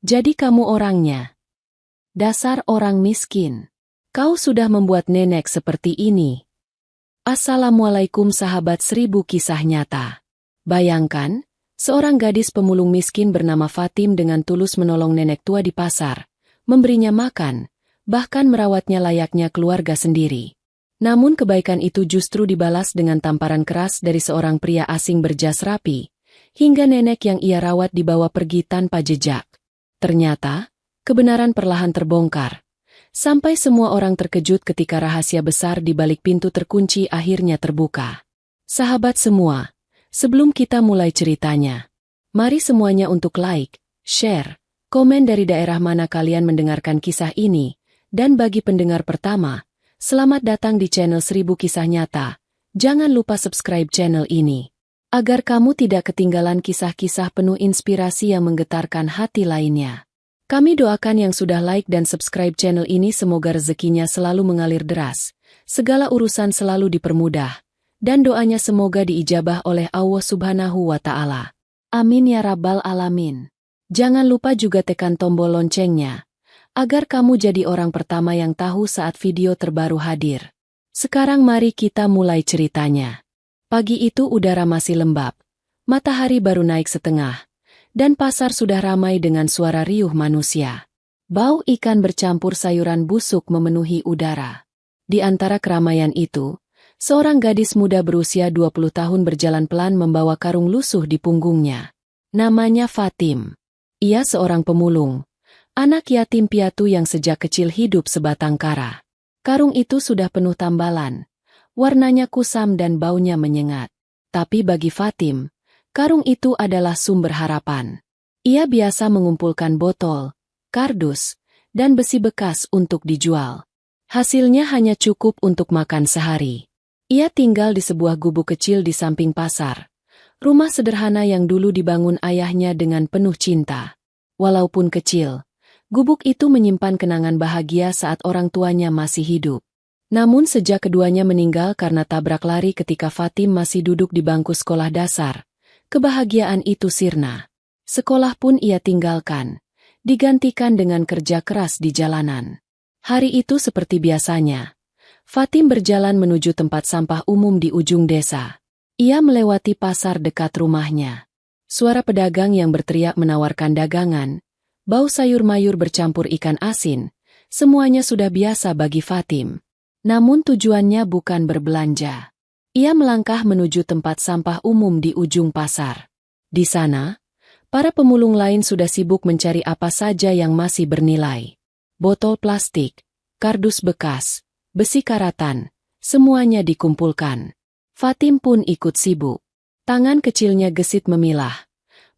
Jadi kamu orangnya. Dasar orang miskin. Kau sudah membuat nenek seperti ini. Assalamualaikum sahabat 1000 kisah nyata. Bayangkan, seorang gadis pemulung miskin bernama Fatim dengan tulus menolong nenek tua di pasar, memberinya makan, bahkan merawatnya layaknya keluarga sendiri. Namun kebaikan itu justru dibalas dengan tamparan keras dari seorang pria asing berjas rapi, hingga nenek yang ia rawat dibawa pergi tanpa jejak. Ternyata, kebenaran perlahan terbongkar. Sampai semua orang terkejut ketika rahasia besar di balik pintu terkunci akhirnya terbuka. Sahabat semua, sebelum kita mulai ceritanya, mari semuanya untuk like, share, komen dari daerah mana kalian mendengarkan kisah ini, dan bagi pendengar pertama, selamat datang di channel 1000 Kisah Nyata. Jangan lupa subscribe channel ini, agar kamu tidak ketinggalan kisah-kisah penuh inspirasi yang menggetarkan hati lainnya. Kami doakan yang sudah like dan subscribe channel ini semoga rezekinya selalu mengalir deras, segala urusan selalu dipermudah, dan doanya semoga diijabah oleh Allah Subhanahu wa Ta'ala. Amin ya Rabbal Alamin. Jangan lupa juga tekan tombol loncengnya, agar kamu jadi orang pertama yang tahu saat video terbaru hadir. Sekarang mari kita mulai ceritanya. Pagi itu udara masih lembab, matahari baru naik setengah, dan pasar sudah ramai dengan suara riuh manusia. Bau ikan bercampur sayuran busuk memenuhi udara. Di antara keramaian itu, seorang gadis muda berusia 20 tahun berjalan pelan membawa karung lusuh di punggungnya. Namanya Fatim. Ia seorang pemulung, anak yatim piatu yang sejak kecil hidup sebatang kara. Karung itu sudah penuh tambalan, warnanya kusam dan baunya menyengat. Tapi bagi Fatim, karung itu adalah sumber harapan. Ia biasa mengumpulkan botol, kardus, dan besi bekas untuk dijual. Hasilnya hanya cukup untuk makan sehari. Ia tinggal di sebuah gubuk kecil di samping pasar, rumah sederhana yang dulu dibangun ayahnya dengan penuh cinta. Walaupun kecil, gubuk itu menyimpan kenangan bahagia saat orang tuanya masih hidup. Namun sejak keduanya meninggal karena tabrak lari ketika Fatim masih duduk di bangku sekolah dasar, kebahagiaan itu sirna. Sekolah pun ia tinggalkan, digantikan dengan kerja keras di jalanan. Hari itu seperti biasanya, Fatim berjalan menuju tempat sampah umum di ujung desa. Ia melewati pasar dekat rumahnya. Suara pedagang yang berteriak menawarkan dagangan, bau sayur mayur bercampur ikan asin, semuanya sudah biasa bagi Fatim. Namun tujuannya bukan berbelanja. Ia melangkah menuju tempat sampah umum di ujung pasar. Di sana, para pemulung lain sudah sibuk mencari apa saja yang masih bernilai. Botol plastik, kardus bekas, besi karatan, semuanya dikumpulkan. Fatim pun ikut sibuk. Tangan kecilnya gesit memilah.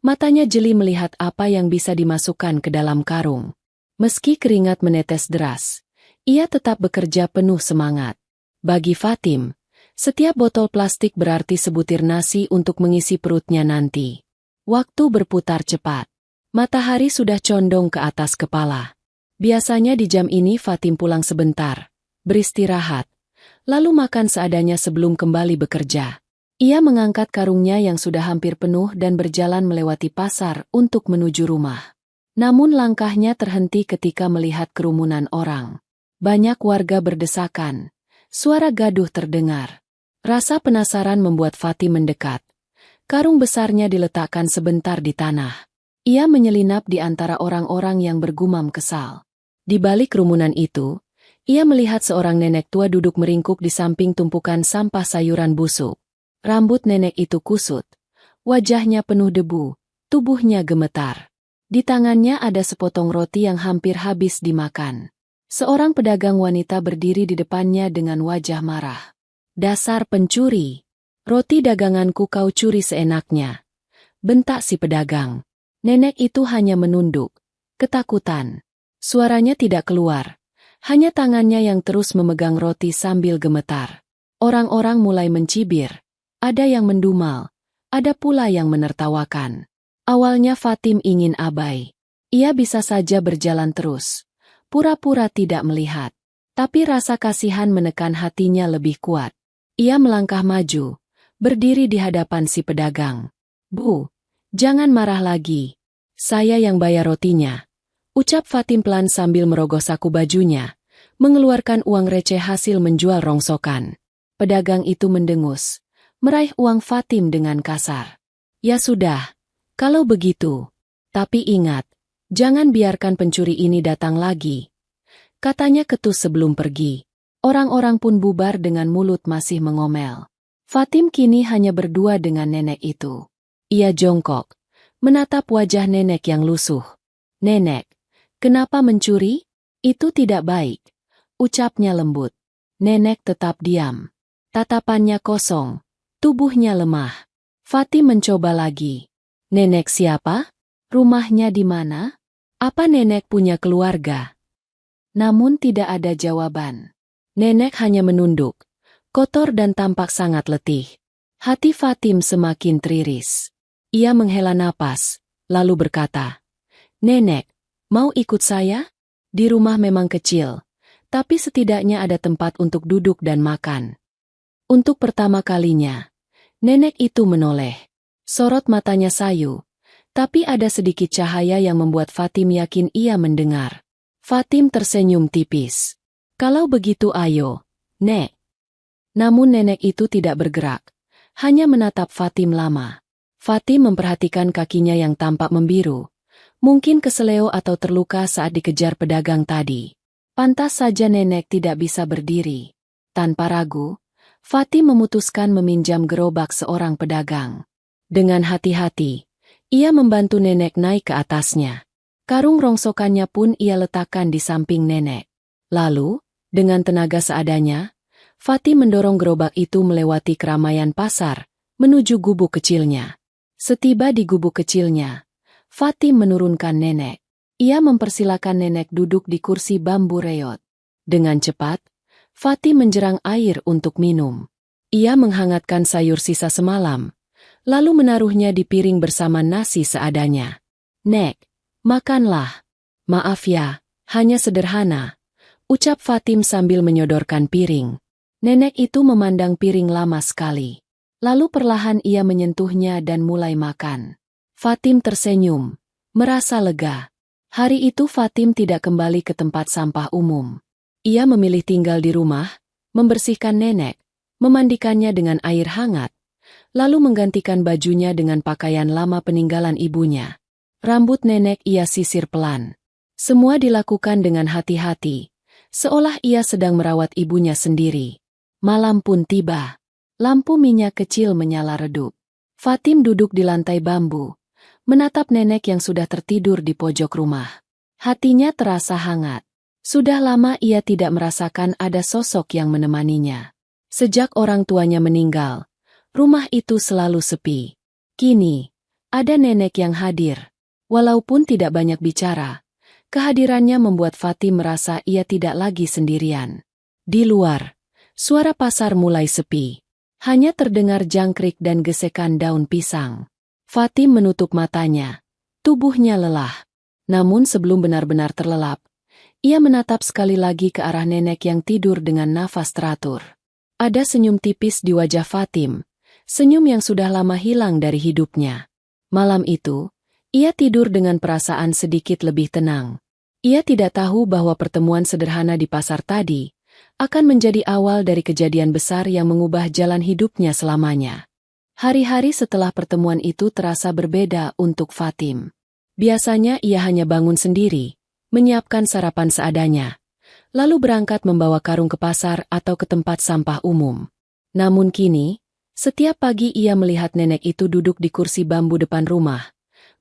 Matanya jeli melihat apa yang bisa dimasukkan ke dalam karung. Meski keringat menetes deras, ia tetap bekerja penuh semangat. Bagi Fatim, setiap botol plastik berarti sebutir nasi untuk mengisi perutnya nanti. Waktu berputar cepat. Matahari sudah condong ke atas kepala. Biasanya di jam ini Fatim pulang sebentar, beristirahat, lalu makan seadanya sebelum kembali bekerja. Ia mengangkat karungnya yang sudah hampir penuh dan berjalan melewati pasar untuk menuju rumah. Namun langkahnya terhenti ketika melihat kerumunan orang. Banyak warga berdesakan. Suara gaduh terdengar. Rasa penasaran membuat Fatim mendekat. Karung besarnya diletakkan sebentar di tanah. Ia menyelinap di antara orang-orang yang bergumam kesal. Di balik kerumunan itu, ia melihat seorang nenek tua duduk meringkuk di samping tumpukan sampah sayuran busuk. Rambut nenek itu kusut. Wajahnya penuh debu, tubuhnya gemetar. Di tangannya ada sepotong roti yang hampir habis dimakan. Seorang pedagang wanita berdiri di depannya dengan wajah marah. Dasar pencuri. Roti daganganku kau curi seenaknya. Bentak si pedagang. Nenek itu hanya menunduk. Ketakutan. Suaranya tidak keluar. Hanya tangannya yang terus memegang roti sambil gemetar. Orang-orang mulai mencibir. Ada yang mendumal. Ada pula yang menertawakan. Awalnya Fatim ingin abai. Ia bisa saja berjalan terus. Pura-pura tidak melihat. Tapi rasa kasihan menekan hatinya lebih kuat. Ia melangkah maju, berdiri di hadapan si pedagang. Bu, jangan marah lagi. Saya yang bayar rotinya. Ucap Fatim pelan sambil merogoh saku bajunya, mengeluarkan uang receh hasil menjual rongsokan. Pedagang itu mendengus, meraih uang Fatim dengan kasar. Ya sudah, kalau begitu. Tapi ingat, jangan biarkan pencuri ini datang lagi. Katanya ketus sebelum pergi. Orang-orang pun bubar dengan mulut masih mengomel. Fatim kini hanya berdua dengan nenek itu. Ia jongkok, menatap wajah nenek yang lusuh. Nenek, kenapa mencuri? Itu tidak baik. Ucapnya lembut. Nenek tetap diam. Tatapannya kosong, tubuhnya lemah. Fatim mencoba lagi. Nenek siapa? Rumahnya di mana? Apa nenek punya keluarga? Namun tidak ada jawaban. Nenek hanya menunduk, kotor dan tampak sangat letih. Hati Fatim semakin teriris. Ia menghela napas, lalu berkata, Nenek, mau ikut saya? Di rumah memang kecil, tapi setidaknya ada tempat untuk duduk dan makan. Untuk pertama kalinya, nenek itu menoleh. Sorot matanya sayu, tapi ada sedikit cahaya yang membuat Fatim yakin ia mendengar. Fatim tersenyum tipis. Kalau begitu ayo, Nek. Namun nenek itu tidak bergerak, hanya menatap Fatim lama. Fatim memperhatikan kakinya yang tampak membiru, mungkin keseleo atau terluka saat dikejar pedagang tadi. Pantas saja nenek tidak bisa berdiri. Tanpa ragu, Fatim memutuskan meminjam gerobak seorang pedagang. Dengan hati-hati, ia membantu nenek naik ke atasnya. Karung rongsokannya pun ia letakkan di samping nenek. Lalu, dengan tenaga seadanya, Fatim mendorong gerobak itu melewati keramaian pasar, menuju gubuk kecilnya. Setiba di gubuk kecilnya, Fatim menurunkan nenek. Ia mempersilakan nenek duduk di kursi bambu reot. Dengan cepat, Fatim menjerang air untuk minum. Ia menghangatkan sayur sisa semalam, lalu menaruhnya di piring bersama nasi seadanya. Nek, makanlah. Maaf ya, hanya sederhana. Ucap Fatim sambil menyodorkan piring. Nenek itu memandang piring lama sekali. Lalu perlahan ia menyentuhnya dan mulai makan. Fatim tersenyum, merasa lega. Hari itu Fatim tidak kembali ke tempat sampah umum. Ia memilih tinggal di rumah, membersihkan nenek, memandikannya dengan air hangat, lalu menggantikan bajunya dengan pakaian lama peninggalan ibunya. Rambut nenek ia sisir pelan. Semua dilakukan dengan hati-hati, seolah ia sedang merawat ibunya sendiri. Malam pun tiba. Lampu minyak kecil menyala redup. Fatim duduk di lantai bambu, menatap nenek yang sudah tertidur di pojok rumah. Hatinya terasa hangat. Sudah lama ia tidak merasakan ada sosok yang menemaninya. Sejak orang tuanya meninggal, rumah itu selalu sepi. Kini, ada nenek yang hadir. Walaupun tidak banyak bicara, kehadirannya membuat Fatim merasa ia tidak lagi sendirian. Di luar, suara pasar mulai sepi. Hanya terdengar jangkrik dan gesekan daun pisang. Fatim menutup matanya. Tubuhnya lelah. Namun sebelum benar-benar terlelap, ia menatap sekali lagi ke arah nenek yang tidur dengan nafas teratur. Ada senyum tipis di wajah Fatim, senyum yang sudah lama hilang dari hidupnya. Malam itu, ia tidur dengan perasaan sedikit lebih tenang. Ia tidak tahu bahwa pertemuan sederhana di pasar tadi akan menjadi awal dari kejadian besar yang mengubah jalan hidupnya selamanya. Hari-hari setelah pertemuan itu terasa berbeda untuk Fatim. Biasanya ia hanya bangun sendiri, menyiapkan sarapan seadanya, lalu berangkat membawa karung ke pasar atau ke tempat sampah umum. Namun kini, setiap pagi ia melihat nenek itu duduk di kursi bambu depan rumah,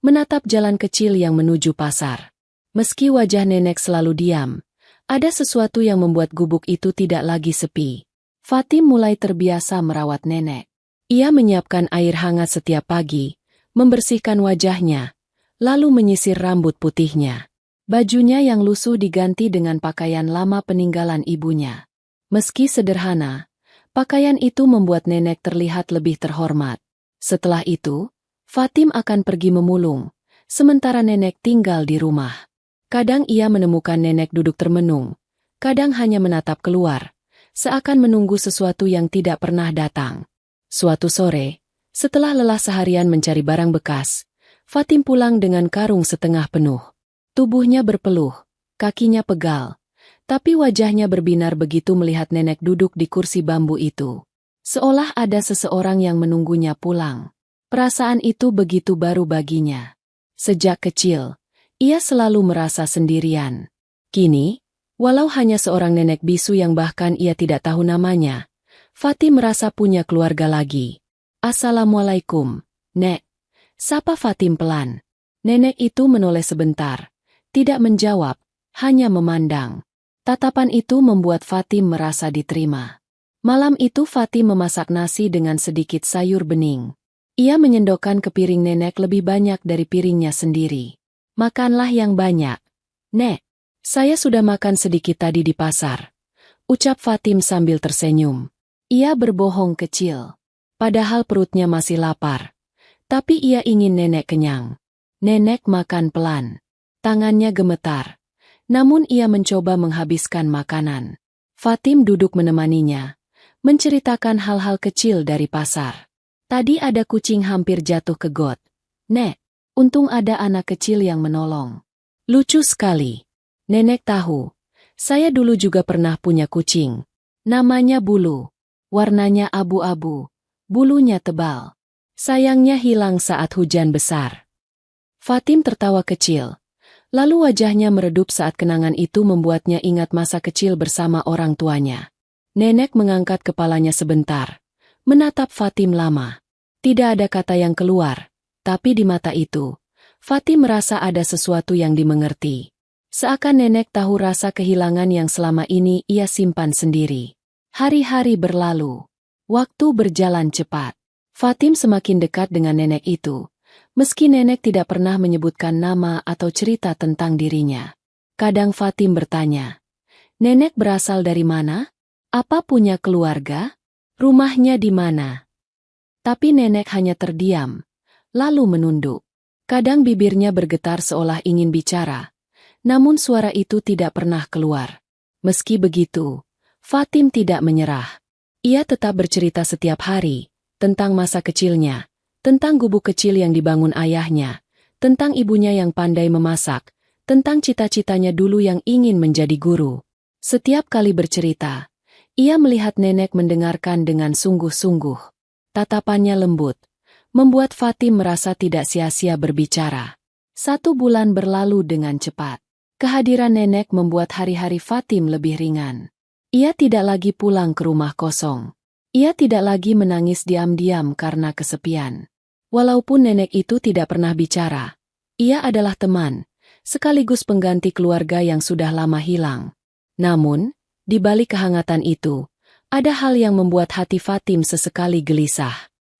menatap jalan kecil yang menuju pasar. Meski wajah nenek selalu diam, ada sesuatu yang membuat gubuk itu tidak lagi sepi. Fatim mulai terbiasa merawat nenek. Ia menyiapkan air hangat setiap pagi, membersihkan wajahnya, lalu menyisir rambut putihnya. Bajunya yang lusuh diganti dengan pakaian lama peninggalan ibunya. Meski sederhana, pakaian itu membuat nenek terlihat lebih terhormat. Setelah itu, Fatim akan pergi memulung, sementara nenek tinggal di rumah. Kadang ia menemukan nenek duduk termenung, kadang hanya menatap keluar, seakan menunggu sesuatu yang tidak pernah datang. Suatu sore, setelah lelah seharian mencari barang bekas, Fatim pulang dengan karung setengah penuh. Tubuhnya berpeluh, kakinya pegal, tapi wajahnya berbinar begitu melihat nenek duduk di kursi bambu itu. Seolah ada seseorang yang menunggunya pulang. Perasaan itu begitu baru baginya. Sejak kecil, ia selalu merasa sendirian. Kini, walau hanya seorang nenek bisu yang bahkan ia tidak tahu namanya, Fatim merasa punya keluarga lagi. "Assalamualaikum, Nek," sapa Fatim pelan. Nenek itu menoleh sebentar, tidak menjawab, hanya memandang. Tatapan itu membuat Fatim merasa diterima. Malam itu Fatim memasak nasi dengan sedikit sayur bening. Ia menyendokkan ke piring nenek lebih banyak dari piringnya sendiri. "Makanlah yang banyak, Nek. Saya sudah makan sedikit tadi di pasar," ucap Fatim sambil tersenyum. Ia berbohong kecil. Padahal perutnya masih lapar. Tapi ia ingin nenek kenyang. Nenek makan pelan. Tangannya gemetar. Namun ia mencoba menghabiskan makanan. Fatim duduk menemaninya, menceritakan hal-hal kecil dari pasar. "Tadi ada kucing hampir jatuh ke got, Nek. Untung ada anak kecil yang menolong." "Lucu sekali. Nenek tahu. Saya dulu juga pernah punya kucing. Namanya Bulu. Warnanya abu-abu. Bulunya tebal. Sayangnya hilang saat hujan besar." Fatim tertawa kecil. Lalu wajahnya meredup saat kenangan itu membuatnya ingat masa kecil bersama orang tuanya. Nenek mengangkat kepalanya sebentar, menatap Fatim lama. Tidak ada kata yang keluar, tapi di mata itu, Fatim merasa ada sesuatu yang dimengerti. Seakan nenek tahu rasa kehilangan yang selama ini ia simpan sendiri. Hari-hari berlalu. Waktu berjalan cepat. Fatim semakin dekat dengan nenek itu, meski nenek tidak pernah menyebutkan nama atau cerita tentang dirinya. Kadang Fatim bertanya, "Nenek berasal dari mana? Apa punya keluarga? Rumahnya di mana?" Tapi nenek hanya terdiam, lalu menunduk. Kadang bibirnya bergetar seolah ingin bicara, namun suara itu tidak pernah keluar. Meski begitu, Fatim tidak menyerah. Ia tetap bercerita setiap hari, tentang masa kecilnya, tentang gubuk kecil yang dibangun ayahnya, tentang ibunya yang pandai memasak, tentang cita-citanya dulu yang ingin menjadi guru. Setiap kali bercerita, ia melihat nenek mendengarkan dengan sungguh-sungguh. Tatapannya lembut, membuat Fatim merasa tidak sia-sia berbicara. 1 bulan berlalu dengan cepat. Kehadiran nenek membuat hari-hari Fatim lebih ringan. Ia tidak lagi pulang ke rumah kosong. Ia tidak lagi menangis diam-diam karena kesepian. Walaupun nenek itu tidak pernah bicara, ia adalah teman, sekaligus pengganti keluarga yang sudah lama hilang. Namun, di balik kehangatan itu, ada hal yang membuat hati Fatim sesekali gelisah.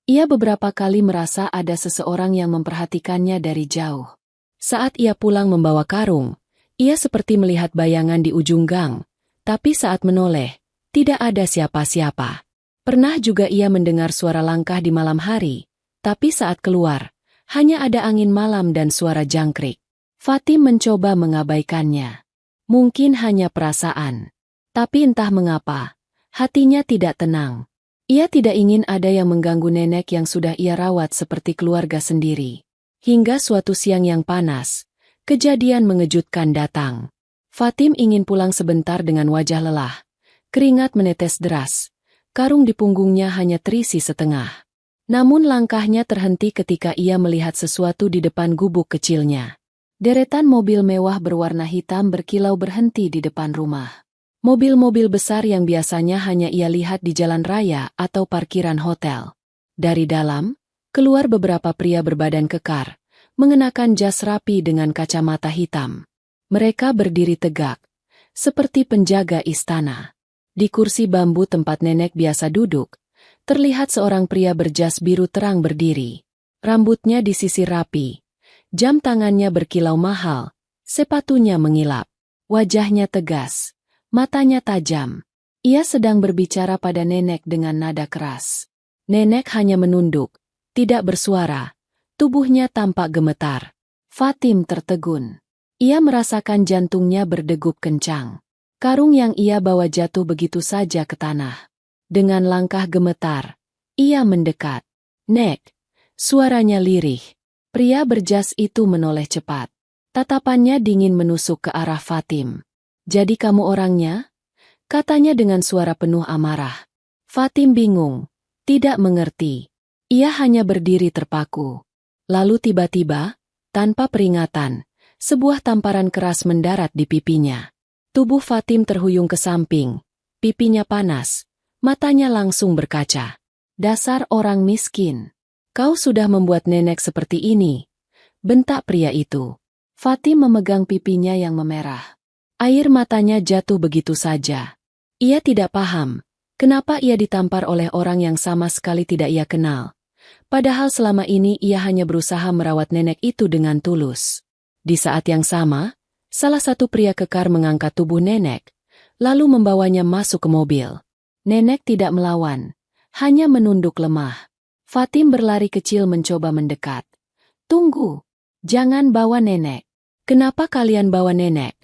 Ia beberapa kali merasa ada seseorang yang memperhatikannya dari jauh. Saat ia pulang membawa karung, ia seperti melihat bayangan di ujung gang, tapi saat menoleh, tidak ada siapa-siapa. Pernah juga ia mendengar suara langkah di malam hari, tapi saat keluar, hanya ada angin malam dan suara jangkrik. Fatim mencoba mengabaikannya. Mungkin hanya perasaan. Tapi entah mengapa, hatinya tidak tenang. Ia tidak ingin ada yang mengganggu nenek yang sudah ia rawat seperti keluarga sendiri. Hingga suatu siang yang panas, kejadian mengejutkan datang. Fatim ingin pulang sebentar dengan wajah lelah. Keringat menetes deras. Karung di punggungnya hanya terisi setengah. Namun langkahnya terhenti ketika ia melihat sesuatu di depan gubuk kecilnya. Deretan mobil mewah berwarna hitam berkilau berhenti di depan rumah. Mobil-mobil besar yang biasanya hanya ia lihat di jalan raya atau parkiran hotel. Dari dalam, keluar beberapa pria berbadan kekar, mengenakan jas rapi dengan kacamata hitam. Mereka berdiri tegak, seperti penjaga istana. Di kursi bambu tempat nenek biasa duduk, terlihat seorang pria berjas biru terang berdiri. Rambutnya disisir rapi, jam tangannya berkilau mahal, sepatunya mengilap. Wajahnya tegas. Matanya tajam. Ia sedang berbicara pada nenek dengan nada keras. Nenek hanya menunduk, tidak bersuara. Tubuhnya tampak gemetar. Fatim tertegun. Ia merasakan jantungnya berdegup kencang. Karung yang ia bawa jatuh begitu saja ke tanah. Dengan langkah gemetar, ia mendekat. "Nek," suaranya lirih. Pria berjas itu menoleh cepat. Tatapannya dingin menusuk ke arah Fatim. "Jadi kamu orangnya?" katanya dengan suara penuh amarah. Fatim bingung, tidak mengerti. Ia hanya berdiri terpaku. Lalu tiba-tiba, tanpa peringatan, sebuah tamparan keras mendarat di pipinya. Tubuh Fatim terhuyung ke samping, pipinya panas, matanya langsung berkaca. "Dasar orang miskin. Kau sudah membuat nenek seperti ini," bentak pria itu. Fatim memegang pipinya yang memerah. Air matanya jatuh begitu saja. Ia tidak paham, kenapa ia ditampar oleh orang yang sama sekali tidak ia kenal. Padahal selama ini ia hanya berusaha merawat nenek itu dengan tulus. Di saat yang sama, salah satu pria kekar mengangkat tubuh nenek, lalu membawanya masuk ke mobil. Nenek tidak melawan, hanya menunduk lemah. Fatim berlari kecil mencoba mendekat. "Tunggu, jangan bawa nenek." "Kenapa kalian bawa nenek?"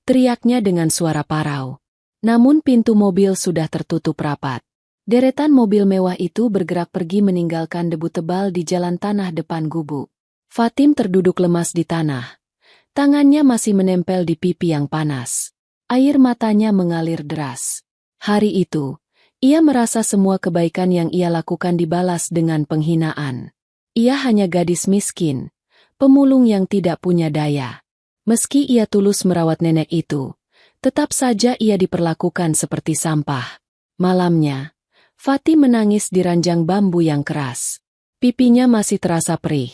teriaknya dengan suara parau. Namun pintu mobil sudah tertutup rapat. Deretan mobil mewah itu bergerak pergi meninggalkan debu tebal di jalan tanah depan gubuk. Fatim terduduk lemas di tanah. Tangannya masih menempel di pipi yang panas. Air matanya mengalir deras. Hari itu, ia merasa semua kebaikan yang ia lakukan dibalas dengan penghinaan. Ia hanya gadis miskin, pemulung yang tidak punya daya. Meski ia tulus merawat nenek itu, tetap saja ia diperlakukan seperti sampah. Malamnya, Fatim menangis di ranjang bambu yang keras. Pipinya masih terasa perih,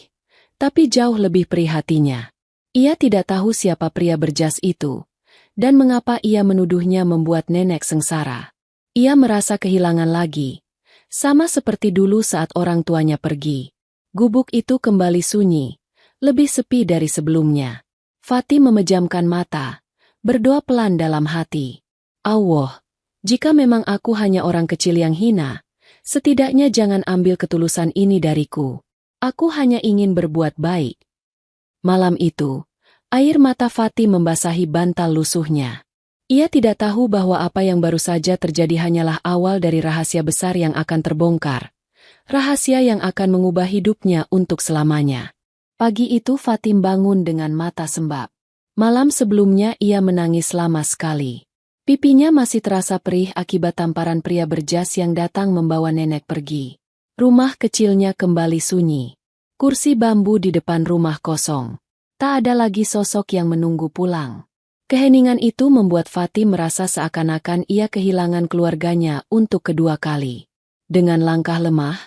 tapi jauh lebih perih hatinya. Ia tidak tahu siapa pria berjas itu, dan mengapa ia menuduhnya membuat nenek sengsara. Ia merasa kehilangan lagi, sama seperti dulu saat orang tuanya pergi. Gubuk itu kembali sunyi, lebih sepi dari sebelumnya. Fatim memejamkan mata, berdoa pelan dalam hati. "Allah, jika memang aku hanya orang kecil yang hina, setidaknya jangan ambil ketulusan ini dariku. Aku hanya ingin berbuat baik." Malam itu, air mata Fatim membasahi bantal lusuhnya. Ia tidak tahu bahwa apa yang baru saja terjadi hanyalah awal dari rahasia besar yang akan terbongkar. Rahasia yang akan mengubah hidupnya untuk selamanya. Pagi itu Fatim bangun dengan mata sembab. Malam sebelumnya ia menangis lama sekali. Pipinya masih terasa perih akibat tamparan pria berjas yang datang membawa nenek pergi. Rumah kecilnya kembali sunyi. Kursi bambu di depan rumah kosong. Tak ada lagi sosok yang menunggu pulang. Keheningan itu membuat Fatim merasa seakan-akan ia kehilangan keluarganya untuk kedua kali. Dengan langkah lemah,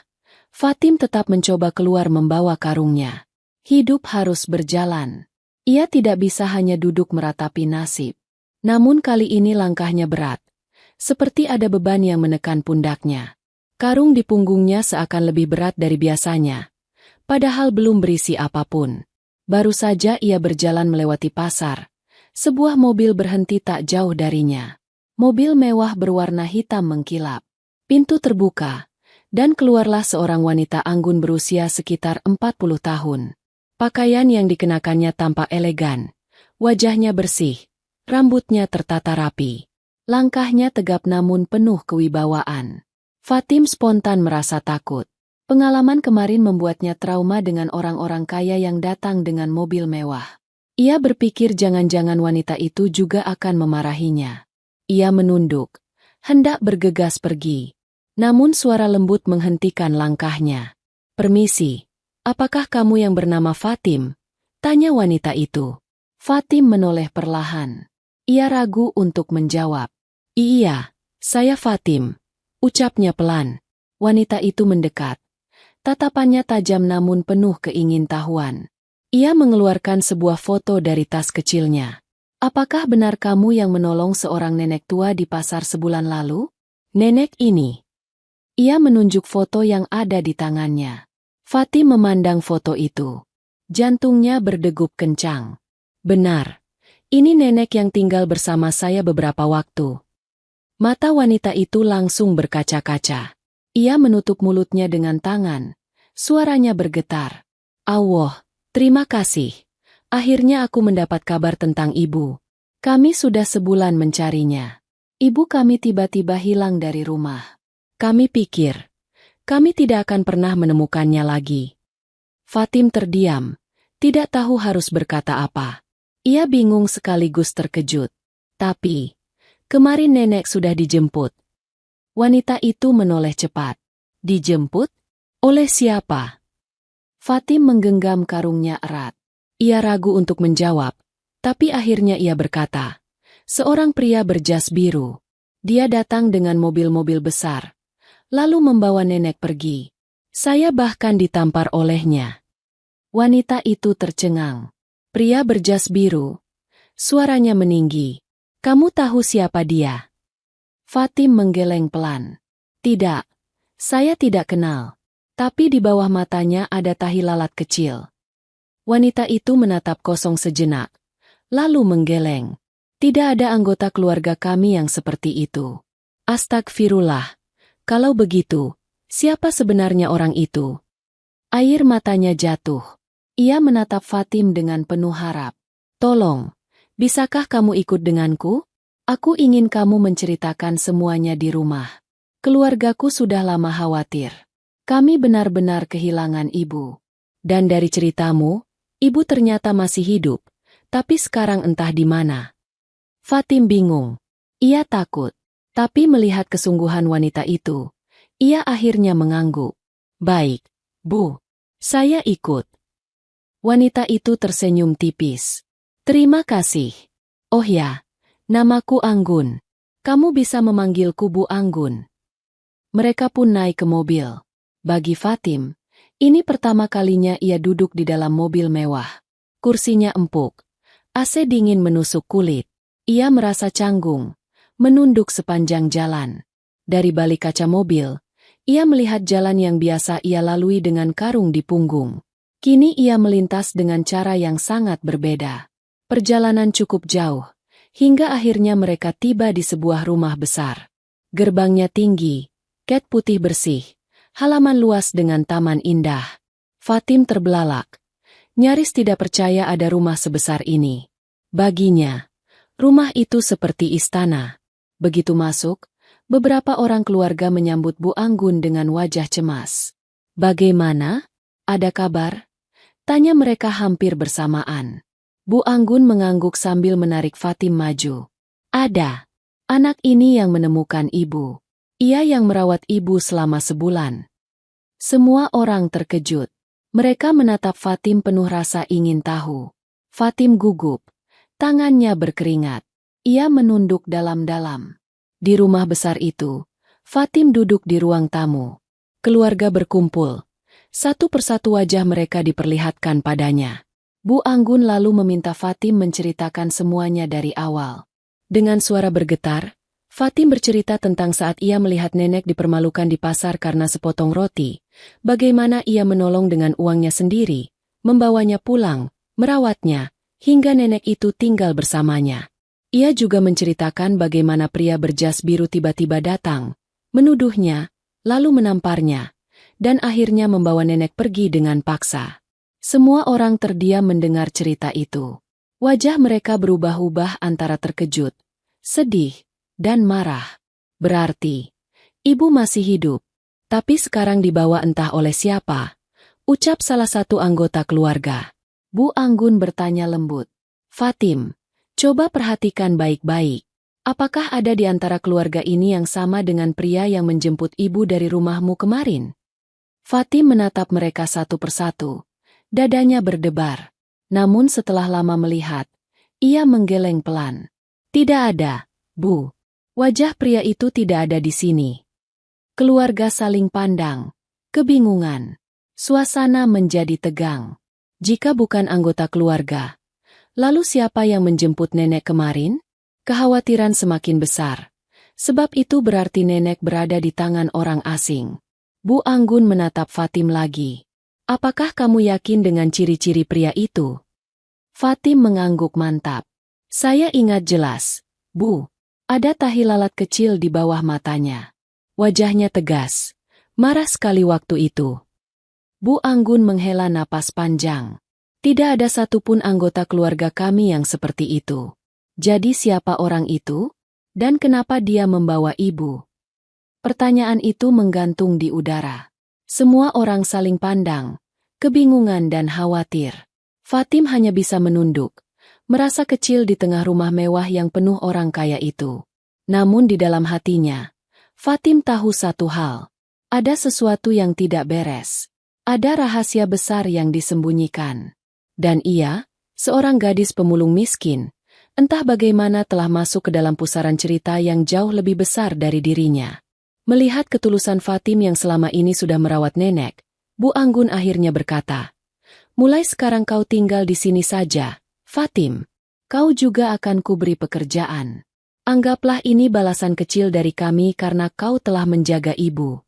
Fatim tetap mencoba keluar membawa karungnya. Hidup harus berjalan. Ia tidak bisa hanya duduk meratapi nasib. Namun kali ini langkahnya berat. Seperti ada beban yang menekan pundaknya. Karung di punggungnya seakan lebih berat dari biasanya. Padahal belum berisi apapun. Baru saja ia berjalan melewati pasar. Sebuah mobil berhenti tak jauh darinya. Mobil mewah berwarna hitam mengkilap. Pintu terbuka, dan keluarlah seorang wanita anggun berusia sekitar 40 tahun. Pakaian yang dikenakannya tampak elegan. Wajahnya bersih, rambutnya tertata rapi. Langkahnya tegap namun penuh kewibawaan. Fatim spontan merasa takut. Pengalaman kemarin membuatnya trauma dengan orang-orang kaya yang datang dengan mobil mewah. Ia berpikir jangan-jangan wanita itu juga akan memarahinya. Ia menunduk, hendak bergegas pergi. Namun suara lembut menghentikan langkahnya. "Permisi, apakah kamu yang bernama Fatim?" tanya wanita itu. Fatim menoleh perlahan. Ia ragu untuk menjawab. "Iya, saya Fatim," ucapnya pelan. Wanita itu mendekat. Tatapannya tajam namun penuh keingintahuan. Ia mengeluarkan sebuah foto dari tas kecilnya. "Apakah benar kamu yang menolong seorang nenek tua di pasar sebulan lalu?" "Nenek ini." Ia menunjuk foto yang ada di tangannya. Fatim memandang foto itu. Jantungnya berdegup kencang. "Benar. Ini nenek yang tinggal bersama saya beberapa waktu." Mata wanita itu langsung berkaca-kaca. Ia menutup mulutnya dengan tangan. Suaranya bergetar. "Allah, terima kasih. Akhirnya aku mendapat kabar tentang ibu. Kami sudah sebulan mencarinya. Ibu kami tiba-tiba hilang dari rumah. Kami pikir kami tidak akan pernah menemukannya lagi." Fatim terdiam. Tidak tahu harus berkata apa. Ia bingung sekaligus terkejut. Tapi, kemarin nenek sudah dijemput. Wanita itu menoleh cepat. Dijemput? Oleh siapa? Fatim menggenggam karungnya erat. Ia ragu untuk menjawab, tapi akhirnya ia berkata, seorang pria berjas biru. Dia datang dengan mobil-mobil besar, lalu membawa nenek pergi. Saya bahkan ditampar olehnya. Wanita itu tercengang. Pria berjas biru. Suaranya meninggi. Kamu tahu siapa dia? Fatim menggeleng pelan. Tidak, saya tidak kenal. Tapi di bawah matanya ada tahi lalat kecil. Wanita itu menatap kosong sejenak, lalu menggeleng. Tidak ada anggota keluarga kami yang seperti itu. Astagfirullah. Kalau begitu, siapa sebenarnya orang itu? Air matanya jatuh. Ia menatap Fatim dengan penuh harap. Tolong, bisakah kamu ikut denganku? Aku ingin kamu menceritakan semuanya di rumah. Keluargaku sudah lama khawatir. Kami benar-benar kehilangan ibu. Dan dari ceritamu, ibu ternyata masih hidup, tapi sekarang entah di mana. Fatim bingung. Ia takut. Tapi melihat kesungguhan wanita itu, ia akhirnya mengangguk. Baik, Bu. Saya ikut. Wanita itu tersenyum tipis. Terima kasih. Oh ya, namaku Anggun. Kamu bisa memanggilku Bu Anggun. Mereka pun naik ke mobil. Bagi Fatim, ini pertama kalinya ia duduk di dalam mobil mewah. Kursinya empuk. AC dingin menusuk kulit. Ia merasa canggung, menunduk sepanjang jalan. Dari balik kaca mobil, ia melihat jalan yang biasa ia lalui dengan karung di punggung. Kini ia melintas dengan cara yang sangat berbeda. Perjalanan cukup jauh, hingga akhirnya mereka tiba di sebuah rumah besar. Gerbangnya tinggi, cat putih bersih, halaman luas dengan taman indah. Fatim terbelalak. Nyaris tidak percaya ada rumah sebesar ini. Baginya, rumah itu seperti istana. Begitu masuk, beberapa orang keluarga menyambut Bu Anggun dengan wajah cemas. Bagaimana? Ada kabar? Tanya mereka hampir bersamaan. Bu Anggun mengangguk sambil menarik Fatim maju. Ada. Anak ini yang menemukan ibu. Ia yang merawat ibu selama sebulan. Semua orang terkejut. Mereka menatap Fatim penuh rasa ingin tahu. Fatim gugup. Tangannya berkeringat. Ia menunduk dalam-dalam. Di rumah besar itu, Fatim duduk di ruang tamu. Keluarga berkumpul. Satu persatu wajah mereka diperlihatkan padanya. Bu Anggun lalu meminta Fatim menceritakan semuanya dari awal. Dengan suara bergetar, Fatim bercerita tentang saat ia melihat nenek dipermalukan di pasar karena sepotong roti, bagaimana ia menolong dengan uangnya sendiri, membawanya pulang, merawatnya, hingga nenek itu tinggal bersamanya. Ia juga menceritakan bagaimana pria berjas biru tiba-tiba datang, menuduhnya, lalu menamparnya, dan akhirnya membawa nenek pergi dengan paksa. Semua orang terdiam mendengar cerita itu. Wajah mereka berubah-ubah antara terkejut, sedih, dan marah. Berarti, ibu masih hidup, tapi sekarang dibawa entah oleh siapa, ucap salah satu anggota keluarga. Bu Anggun bertanya lembut. Fatim, coba perhatikan baik-baik. Apakah ada di antara keluarga ini yang sama dengan pria yang menjemput ibu dari rumahmu kemarin? Fatim menatap mereka satu persatu. Dadanya berdebar. Namun setelah lama melihat, ia menggeleng pelan. Tidak ada, Bu. Wajah pria itu tidak ada di sini. Keluarga saling pandang. Kebingungan. Suasana menjadi tegang. Jika bukan anggota keluarga, lalu siapa yang menjemput nenek kemarin? Kekhawatiran semakin besar. Sebab itu berarti nenek berada di tangan orang asing. Bu Anggun menatap Fatim lagi. Apakah kamu yakin dengan ciri-ciri pria itu? Fatim mengangguk mantap. Saya ingat jelas, Bu. Ada tahi lalat kecil di bawah matanya. Wajahnya tegas. Marah sekali waktu itu. Bu Anggun menghela napas panjang. Tidak ada satupun anggota keluarga kami yang seperti itu. Jadi siapa orang itu? Dan kenapa dia membawa ibu? Pertanyaan itu menggantung di udara. Semua orang saling pandang, kebingungan dan khawatir. Fatim hanya bisa menunduk, merasa kecil di tengah rumah mewah yang penuh orang kaya itu. Namun di dalam hatinya, Fatim tahu satu hal. Ada sesuatu yang tidak beres. Ada rahasia besar yang disembunyikan. Dan ia, seorang gadis pemulung miskin, entah bagaimana telah masuk ke dalam pusaran cerita yang jauh lebih besar dari dirinya. Melihat ketulusan Fatim yang selama ini sudah merawat nenek, Bu Anggun akhirnya berkata, "Mulai sekarang kau tinggal di sini saja, Fatim. Kau juga akan kuberi pekerjaan. Anggaplah ini balasan kecil dari kami karena kau telah menjaga ibu."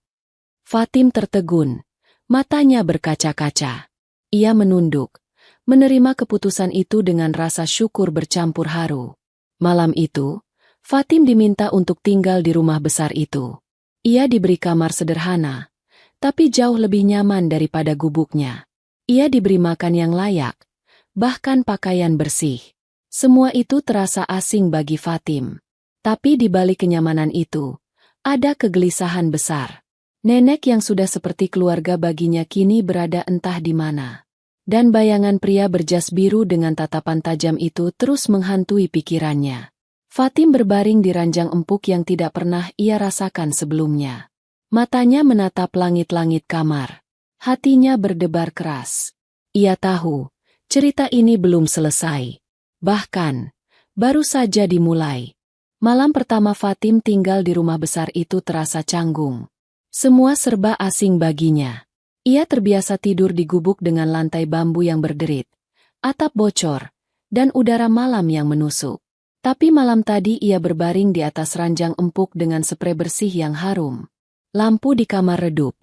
Fatim tertegun, matanya berkaca-kaca. Ia menunduk, menerima keputusan itu dengan rasa syukur bercampur haru. Malam itu, Fatim diminta untuk tinggal di rumah besar itu. Ia diberi kamar sederhana, tapi jauh lebih nyaman daripada gubuknya. Ia diberi makan yang layak, bahkan pakaian bersih. Semua itu terasa asing bagi Fatim. Tapi di balik kenyamanan itu, ada kegelisahan besar. Nenek yang sudah seperti keluarga baginya kini berada entah di mana. Dan bayangan pria berjas biru dengan tatapan tajam itu terus menghantui pikirannya. Fatim berbaring di ranjang empuk yang tidak pernah ia rasakan sebelumnya. Matanya menatap langit-langit kamar. Hatinya berdebar keras. Ia tahu, cerita ini belum selesai. Bahkan, baru saja dimulai. Malam pertama Fatim tinggal di rumah besar itu terasa canggung. Semua serba asing baginya. Ia terbiasa tidur di gubuk dengan lantai bambu yang berderit, atap bocor, dan udara malam yang menusuk. Tapi malam tadi ia berbaring di atas ranjang empuk dengan sprei bersih yang harum. Lampu di kamar redup.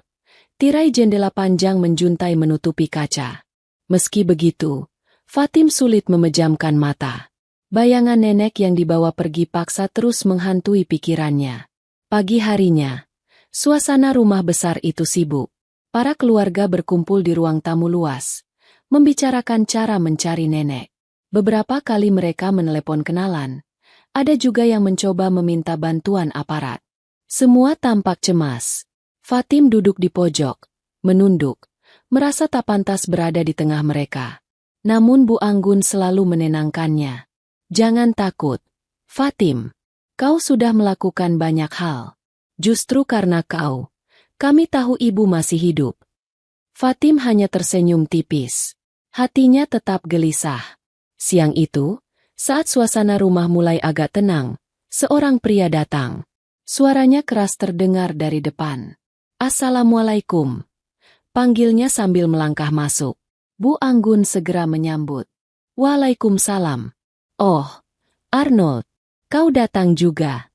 Tirai jendela panjang menjuntai menutupi kaca. Meski begitu, Fatim sulit memejamkan mata. Bayangan nenek yang dibawa pergi paksa terus menghantui pikirannya. Pagi harinya, suasana rumah besar itu sibuk. Para keluarga berkumpul di ruang tamu luas, membicarakan cara mencari nenek. Beberapa kali mereka menelepon kenalan. Ada juga yang mencoba meminta bantuan aparat. Semua tampak cemas. Fatim duduk di pojok, menunduk, merasa tak pantas berada di tengah mereka. Namun Bu Anggun selalu menenangkannya. "Jangan takut, Fatim. Kau sudah melakukan banyak hal. Justru karena kau, kami tahu ibu masih hidup." Fatim hanya tersenyum tipis. Hatinya tetap gelisah. Siang itu, saat suasana rumah mulai agak tenang, seorang pria datang. Suaranya keras terdengar dari depan. "Assalamualaikum," panggilnya sambil melangkah masuk. Bu Anggun segera menyambut. "Waalaikumsalam. Oh, Arnold, kau datang juga."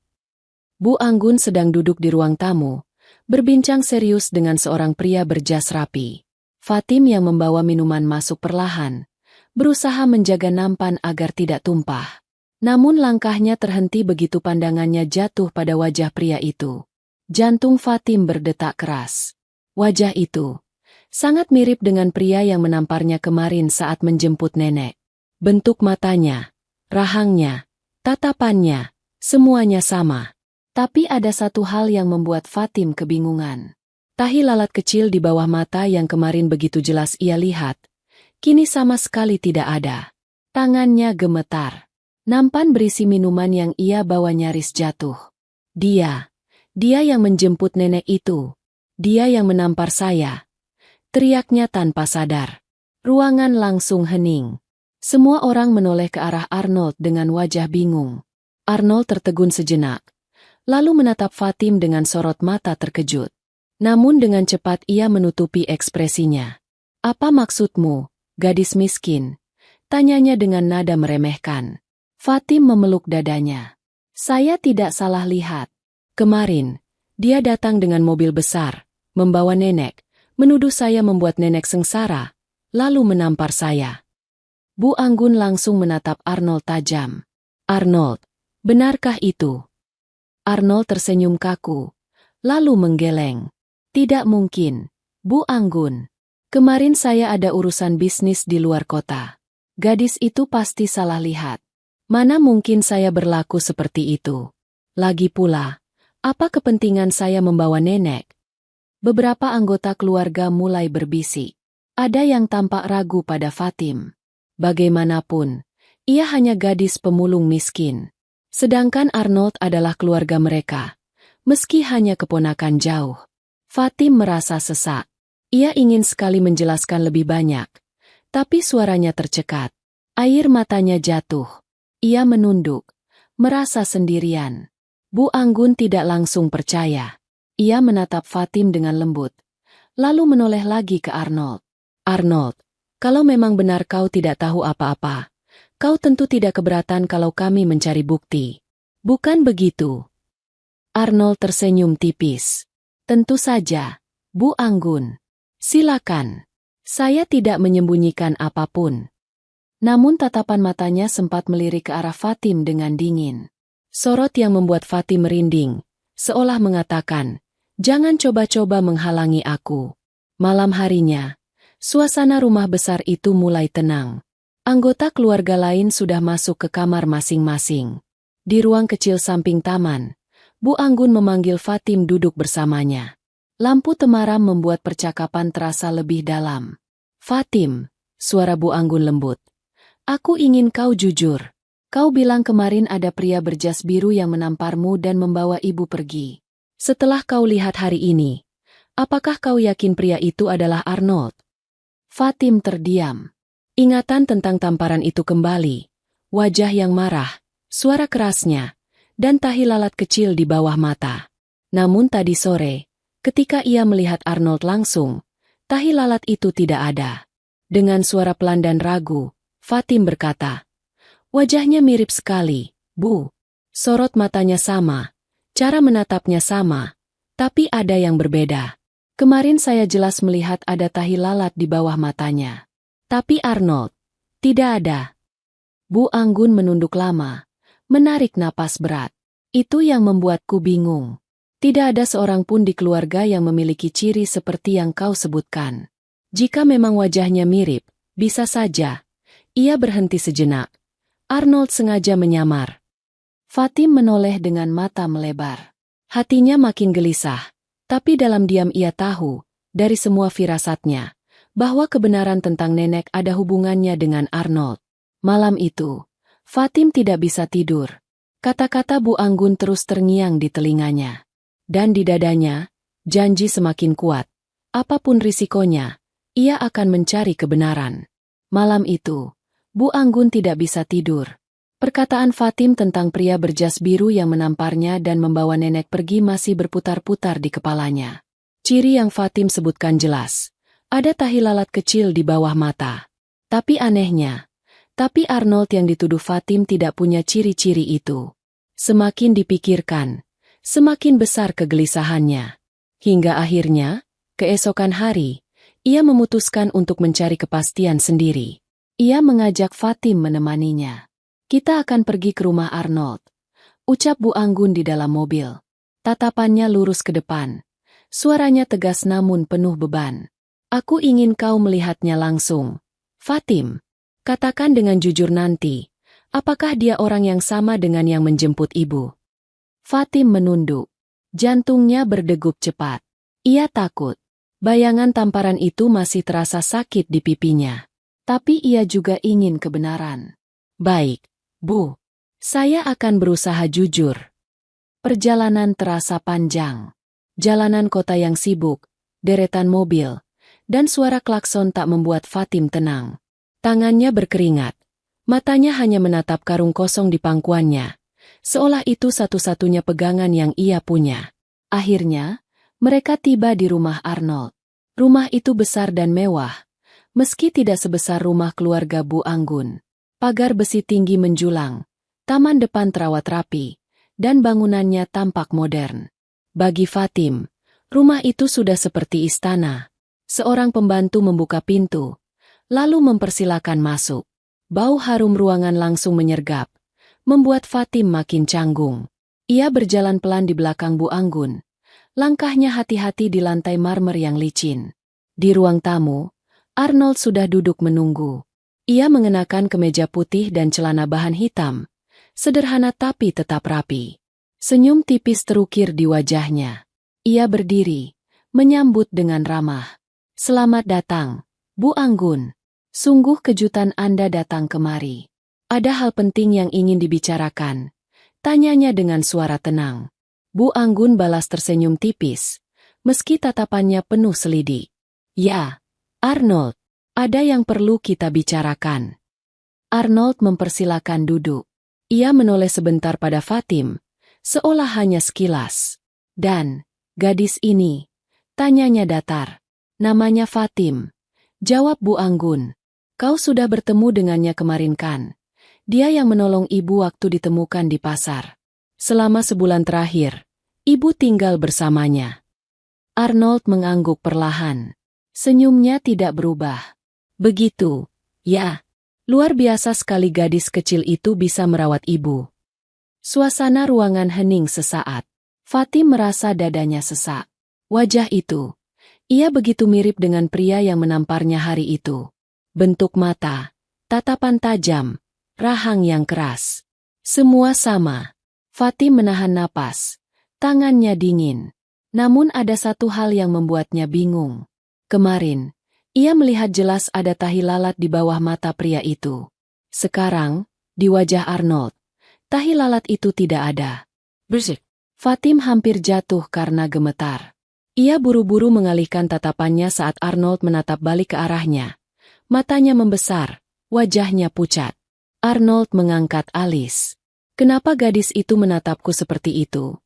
Bu Anggun sedang duduk di ruang tamu, berbincang serius dengan seorang pria berjas rapi. Fatim yang membawa minuman masuk perlahan, berusaha menjaga nampan agar tidak tumpah. Namun langkahnya terhenti begitu pandangannya jatuh pada wajah pria itu. Jantung Fatim berdetak keras. Wajah itu sangat mirip dengan pria yang menamparnya kemarin saat menjemput nenek. Bentuk matanya, rahangnya, tatapannya, semuanya sama. Tapi ada satu hal yang membuat Fatim kebingungan. Tahi lalat kecil di bawah mata yang kemarin begitu jelas ia lihat, kini sama sekali tidak ada. Tangannya gemetar. Nampan berisi minuman yang ia bawa nyaris jatuh. Dia yang menjemput nenek itu. Dia yang menampar saya. Teriaknya tanpa sadar. Ruangan langsung hening. Semua orang menoleh ke arah Arnold dengan wajah bingung. Arnold tertegun sejenak, lalu menatap Fatim dengan sorot mata terkejut. Namun dengan cepat ia menutupi ekspresinya. "Apa maksudmu, gadis miskin?" tanyanya dengan nada meremehkan. Fatim memeluk dadanya. "Saya tidak salah lihat. Kemarin, dia datang dengan mobil besar, membawa nenek, menuduh saya membuat nenek sengsara, lalu menampar saya." Bu Anggun langsung menatap Arnold tajam. "Arnold, benarkah itu?" Arnold tersenyum kaku, lalu menggeleng. "Tidak mungkin, Bu Anggun. Kemarin saya ada urusan bisnis di luar kota. Gadis itu pasti salah lihat. Mana mungkin saya berlaku seperti itu. Lagi pula, apa kepentingan saya membawa nenek?" Beberapa anggota keluarga mulai berbisik. Ada yang tampak ragu pada Fatim. Bagaimanapun, ia hanya gadis pemulung miskin. Sedangkan Arnold adalah keluarga mereka, meski hanya keponakan jauh. Fatim merasa sesak. Ia ingin sekali menjelaskan lebih banyak, tapi suaranya tercekat. Air matanya jatuh. Ia menunduk, merasa sendirian. Bu Anggun tidak langsung percaya. Ia menatap Fatim dengan lembut, lalu menoleh lagi ke Arnold. Arnold, kalau memang benar kau tidak tahu apa-apa, kau tentu tidak keberatan kalau kami mencari bukti. Bukan begitu? Arnold tersenyum tipis. Tentu saja, Bu Anggun. Silakan. Saya tidak menyembunyikan apapun. Namun tatapan matanya sempat melirik ke arah Fatim dengan dingin. Sorot yang membuat Fatim merinding, seolah mengatakan, "Jangan coba-coba menghalangi aku." Malam harinya, suasana rumah besar itu mulai tenang. Anggota keluarga lain sudah masuk ke kamar masing-masing. Di ruang kecil samping taman, Bu Anggun memanggil Fatim duduk bersamanya. Lampu temaram membuat percakapan terasa lebih dalam. "Fatim," suara Bu Anggun lembut. "Aku ingin kau jujur. Kau bilang kemarin ada pria berjas biru yang menamparmu dan membawa ibu pergi. Setelah kau lihat hari ini, apakah kau yakin pria itu adalah Arnold?" Fatim terdiam. Ingatan tentang tamparan itu kembali. Wajah yang marah, suara kerasnya, dan tahi lalat kecil di bawah mata. Namun tadi sore, ketika ia melihat Arnold langsung, tahi lalat itu tidak ada. Dengan suara pelan dan ragu, Fatim berkata, "Wajahnya mirip sekali, Bu." Sorot matanya sama, cara menatapnya sama, tapi ada yang berbeda. Kemarin saya jelas melihat ada tahi lalat di bawah matanya. Tapi Arnold, tidak ada. Bu Anggun menunduk lama, menarik napas berat. Itu yang membuatku bingung. Tidak ada seorang pun di keluarga yang memiliki ciri seperti yang kau sebutkan. Jika memang wajahnya mirip, bisa saja. Ia berhenti sejenak. Arnold sengaja menyamar. Fatim menoleh dengan mata melebar. Hatinya makin gelisah, tapi dalam diam ia tahu, dari semua firasatnya, bahwa kebenaran tentang nenek ada hubungannya dengan Arnold. Malam itu, Fatim tidak bisa tidur. Kata-kata Bu Anggun terus terngiang di telinganya. Dan di dadanya, janji semakin kuat. Apapun risikonya, ia akan mencari kebenaran. Malam itu, Bu Anggun tidak bisa tidur. Perkataan Fatim tentang pria berjas biru yang menamparnya dan membawa nenek pergi masih berputar-putar di kepalanya. Ciri yang Fatim sebutkan jelas. Ada tahi lalat kecil di bawah mata. Tapi anehnya, Arnold yang dituduh Fatim tidak punya ciri-ciri itu. Semakin dipikirkan, semakin besar kegelisahannya. Hingga akhirnya, keesokan hari, ia memutuskan untuk mencari kepastian sendiri. Ia mengajak Fatim menemaninya. "Kita akan pergi ke rumah Arnold," ucap Bu Anggun di dalam mobil. Tatapannya lurus ke depan. Suaranya tegas namun penuh beban. "Aku ingin kau melihatnya langsung. Fatim, katakan dengan jujur nanti, apakah dia orang yang sama dengan yang menjemput ibu?" Fatim menunduk. Jantungnya berdegup cepat. Ia takut. Bayangan tamparan itu masih terasa sakit di pipinya. Tapi ia juga ingin kebenaran. "Baik, Bu. Saya akan berusaha jujur." Perjalanan terasa panjang. Jalanan kota yang sibuk, deretan mobil, dan suara klakson tak membuat Fatim tenang. Tangannya berkeringat. Matanya hanya menatap karung kosong di pangkuannya, seolah itu satu-satunya pegangan yang ia punya. Akhirnya, mereka tiba di rumah Arnold. Rumah itu besar dan mewah, meski tidak sebesar rumah keluarga Bu Anggun. Pagar besi tinggi menjulang, taman depan terawat rapi, dan bangunannya tampak modern. Bagi Fatim, rumah itu sudah seperti istana. Seorang pembantu membuka pintu, lalu mempersilakan masuk. Bau harum ruangan langsung menyergap, membuat Fatim makin canggung. Ia berjalan pelan di belakang Bu Anggun. Langkahnya hati-hati di lantai marmer yang licin. Di ruang tamu, Arnold sudah duduk menunggu. Ia mengenakan kemeja putih dan celana bahan hitam, sederhana tapi tetap rapi. Senyum tipis terukir di wajahnya. Ia berdiri, menyambut dengan ramah. "Selamat datang, Bu Anggun." Sungguh kejutan Anda datang kemari. Ada hal penting yang ingin dibicarakan. Tanyanya dengan suara tenang. Bu Anggun balas tersenyum tipis, meski tatapannya penuh selidik. Ya, Arnold, ada yang perlu kita bicarakan. Arnold mempersilakan duduk. Ia menoleh sebentar pada Fatim, seolah hanya sekilas. Dan, gadis ini, tanyanya datar. Namanya Fatim. Jawab Bu Anggun. Kau sudah bertemu dengannya kemarin kan? Dia yang menolong ibu waktu ditemukan di pasar. Selama sebulan terakhir, ibu tinggal bersamanya. Arnold mengangguk perlahan. Senyumnya tidak berubah. Begitu, ya. Luar biasa sekali gadis kecil itu bisa merawat ibu. Suasana ruangan hening sesaat. Fatim merasa dadanya sesak. Wajah itu, ia begitu mirip dengan pria yang menamparnya hari itu. Bentuk mata, tatapan tajam, rahang yang keras. Semua sama. Fatim menahan napas. Tangannya dingin. Namun ada satu hal yang membuatnya bingung. Kemarin, ia melihat jelas ada tahi lalat di bawah mata pria itu. Sekarang, di wajah Arnold, tahi lalat itu tidak ada. Bersik. Fatim hampir jatuh karena gemetar. Ia buru-buru mengalihkan tatapannya saat Arnold menatap balik ke arahnya. Matanya membesar, wajahnya pucat. Arnold mengangkat alis. Kenapa gadis itu menatapku seperti itu?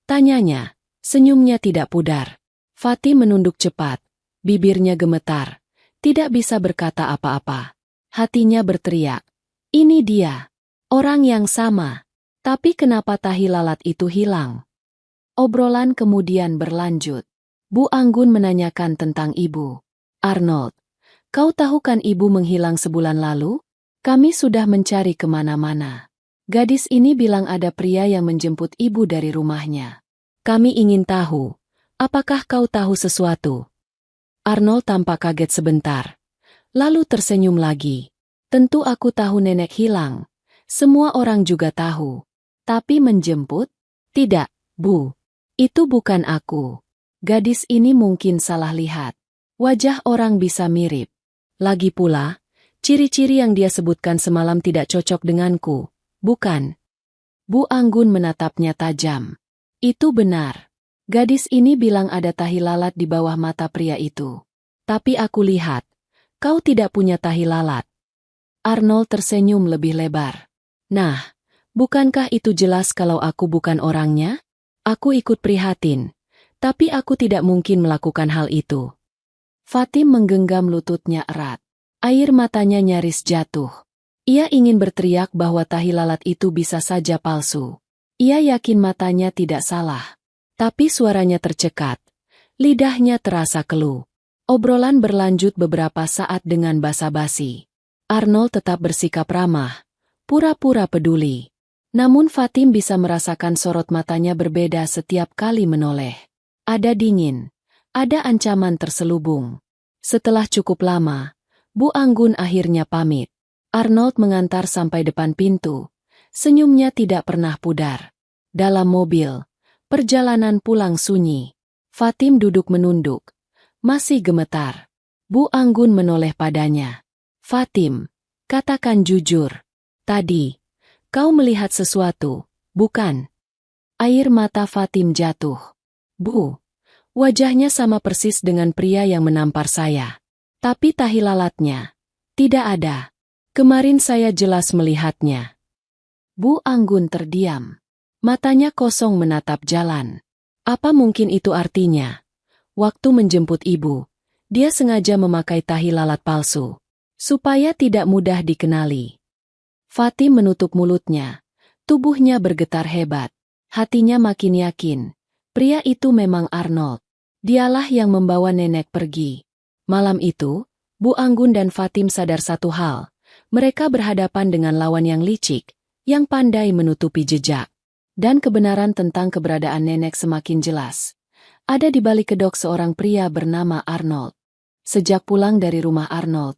Tanyanya, senyumnya tidak pudar. Fatim menunduk cepat, bibirnya gemetar. Tidak bisa berkata apa-apa. Hatinya berteriak. Ini dia. Orang yang sama. Tapi kenapa tahi lalat itu hilang? Obrolan kemudian berlanjut. Bu Anggun menanyakan tentang ibu. Arnold, kau tahu kan ibu menghilang sebulan lalu? Kami sudah mencari kemana-mana. Gadis ini bilang ada pria yang menjemput ibu dari rumahnya. Kami ingin tahu, apakah kau tahu sesuatu? Arnold tampak kaget sebentar. Lalu tersenyum lagi. Tentu aku tahu nenek hilang. Semua orang juga tahu. Tapi menjemput? Tidak, Bu. Itu bukan aku. Gadis ini mungkin salah lihat. Wajah orang bisa mirip. Lagi pula, ciri-ciri yang dia sebutkan semalam tidak cocok denganku, bukan? Bu Anggun menatapnya tajam. Itu benar. Gadis ini bilang ada tahi lalat di bawah mata pria itu. Tapi aku lihat, kau tidak punya tahi lalat. Arnold tersenyum lebih lebar. Nah, bukankah itu jelas kalau aku bukan orangnya? Aku ikut prihatin, tapi aku tidak mungkin melakukan hal itu. Fatim menggenggam lututnya erat. Air matanya nyaris jatuh. Ia ingin berteriak bahwa tahi lalat itu bisa saja palsu. Ia yakin matanya tidak salah. Tapi suaranya tercekat. Lidahnya terasa keluh. Obrolan berlanjut beberapa saat dengan basa-basi. Arnold tetap bersikap ramah, pura-pura peduli. Namun Fatim bisa merasakan sorot matanya berbeda setiap kali menoleh. Ada dingin, ada ancaman terselubung. Setelah cukup lama, Bu Anggun akhirnya pamit. Arnold mengantar sampai depan pintu. Senyumnya tidak pernah pudar. Dalam mobil, perjalanan pulang sunyi. Fatim duduk menunduk. Masih gemetar. Bu Anggun menoleh padanya. Fatim, katakan jujur. Tadi, kau melihat sesuatu, bukan? Air mata Fatim jatuh. Bu, wajahnya sama persis dengan pria yang menampar saya. Tapi tahi lalatnya tidak ada. Kemarin saya jelas melihatnya. Bu Anggun terdiam. Matanya kosong menatap jalan. Apa mungkin itu artinya? Waktu menjemput ibu, dia sengaja memakai tahi lalat palsu, supaya tidak mudah dikenali. Fatim menutup mulutnya. Tubuhnya bergetar hebat. Hatinya makin yakin. Pria itu memang Arnold. Dialah yang membawa nenek pergi. Malam itu, Bu Anggun dan Fatim sadar satu hal. Mereka berhadapan dengan lawan yang licik, yang pandai menutupi jejak. Dan kebenaran tentang keberadaan nenek semakin jelas. Ada di balik kedok seorang pria bernama Arnold. Sejak pulang dari rumah Arnold,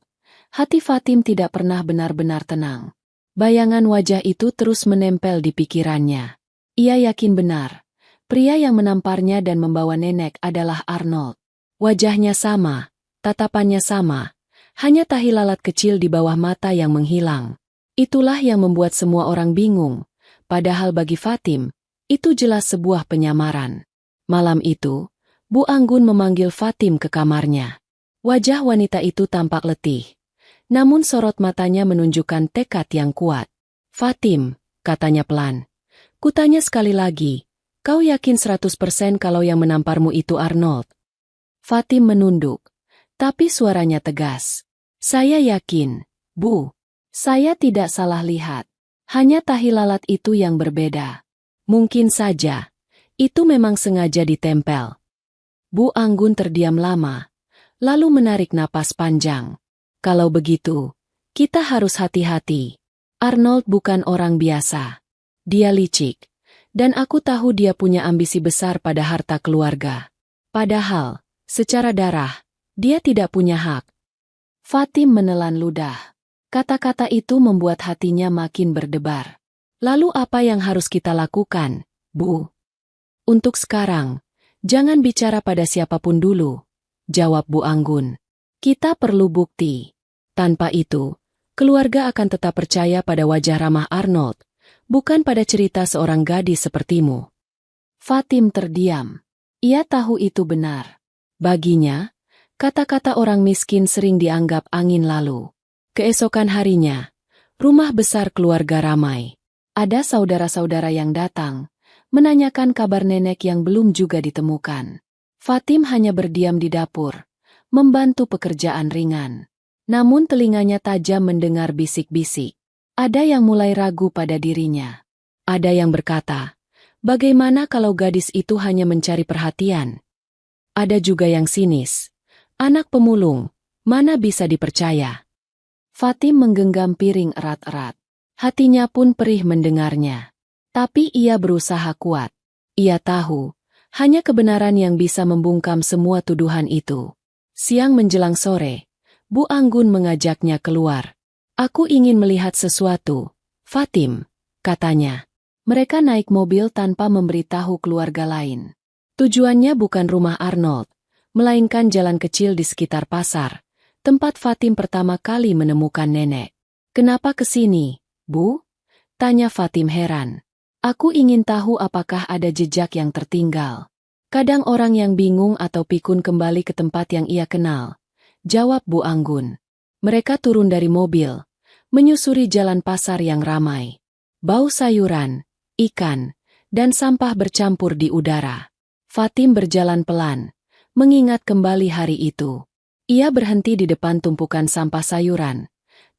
hati Fatim tidak pernah benar-benar tenang. Bayangan wajah itu terus menempel di pikirannya. Ia yakin benar. Pria yang menamparnya dan membawa nenek adalah Arnold. Wajahnya sama, tatapannya sama, Hanya tahi lalat kecil di bawah mata yang menghilang. Itulah yang membuat semua orang bingung. Padahal bagi Fatim, itu jelas sebuah penyamaran. Malam itu, Bu Anggun memanggil Fatim ke kamarnya. Wajah wanita itu tampak letih. Namun sorot matanya menunjukkan tekad yang kuat. Fatim, katanya pelan. Kutanya sekali lagi, kau yakin 100% kalau yang menamparmu itu Arnold? Fatim menunduk, tapi suaranya tegas. Saya yakin, Bu. Saya tidak salah lihat. Hanya tahi lalat itu yang berbeda. Mungkin saja, itu memang sengaja ditempel. Bu Anggun terdiam lama, lalu menarik napas panjang. Kalau begitu, kita harus hati-hati. Arnold bukan orang biasa. Dia licik, dan aku tahu dia punya ambisi besar pada harta keluarga. Padahal, secara darah, dia tidak punya hak. Fatim menelan ludah. Kata-kata itu membuat hatinya makin berdebar. Lalu apa yang harus kita lakukan, Bu? Untuk sekarang, jangan bicara pada siapapun dulu, jawab Bu Anggun. Kita perlu bukti. Tanpa itu, keluarga akan tetap percaya pada wajah ramah Arnold, bukan pada cerita seorang gadis sepertimu. Fatim terdiam. Ia tahu itu benar. Baginya, kata-kata orang miskin sering dianggap angin lalu. Keesokan harinya, rumah besar keluarga ramai. Ada saudara-saudara yang datang, menanyakan kabar nenek yang belum juga ditemukan. Fatim hanya berdiam di dapur, membantu pekerjaan ringan. Namun telinganya tajam mendengar bisik-bisik. Ada yang mulai ragu pada dirinya. Ada yang berkata, bagaimana kalau gadis itu hanya mencari perhatian? Ada juga yang sinis. Anak pemulung, mana bisa dipercaya? Fatim menggenggam piring erat-erat. Hatinya pun perih mendengarnya. Tapi ia berusaha kuat. Ia tahu, hanya kebenaran yang bisa membungkam semua tuduhan itu. Siang menjelang sore, Bu Anggun mengajaknya keluar. Aku ingin melihat sesuatu, Fatim, katanya. Mereka naik mobil tanpa memberitahu keluarga lain. Tujuannya bukan rumah Arnold, melainkan jalan kecil di sekitar pasar, tempat Fatim pertama kali menemukan nenek. Kenapa ke sini, Bu? Tanya Fatim heran. Aku ingin tahu apakah ada jejak yang tertinggal. Kadang orang yang bingung atau pikun kembali ke tempat yang ia kenal. Jawab Bu Anggun. Mereka turun dari mobil, menyusuri jalan pasar yang ramai. Bau sayuran, ikan, dan sampah bercampur di udara. Fatim berjalan pelan, mengingat kembali hari itu. Ia berhenti di depan tumpukan sampah sayuran.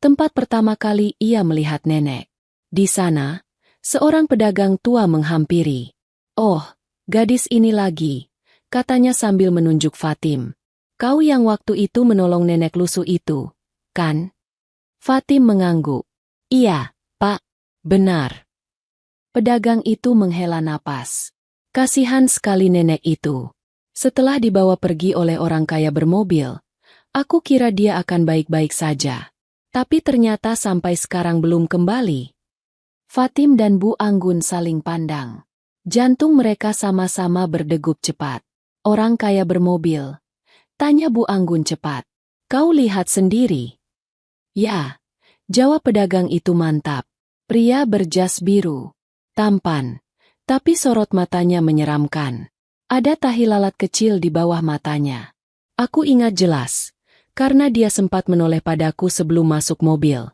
Tempat pertama kali ia melihat nenek. Di sana, seorang pedagang tua menghampiri. Oh, gadis ini lagi, katanya sambil menunjuk Fatim. Kau yang waktu itu menolong nenek lusuh itu, kan? Fatim mengangguk. Iya, Pak, benar. Pedagang itu menghela napas. Kasihan sekali nenek itu. Setelah dibawa pergi oleh orang kaya bermobil, aku kira dia akan baik-baik saja. Tapi ternyata sampai sekarang belum kembali. Fatim dan Bu Anggun saling pandang. Jantung mereka sama-sama berdegup cepat. Orang kaya bermobil. Tanya Bu Anggun cepat. Kau lihat sendiri? Ya, jawab pedagang itu mantap. Pria berjas biru. Tampan. Tapi sorot matanya menyeramkan. Ada tahi lalat kecil di bawah matanya. Aku ingat jelas, karena dia sempat menoleh padaku sebelum masuk mobil.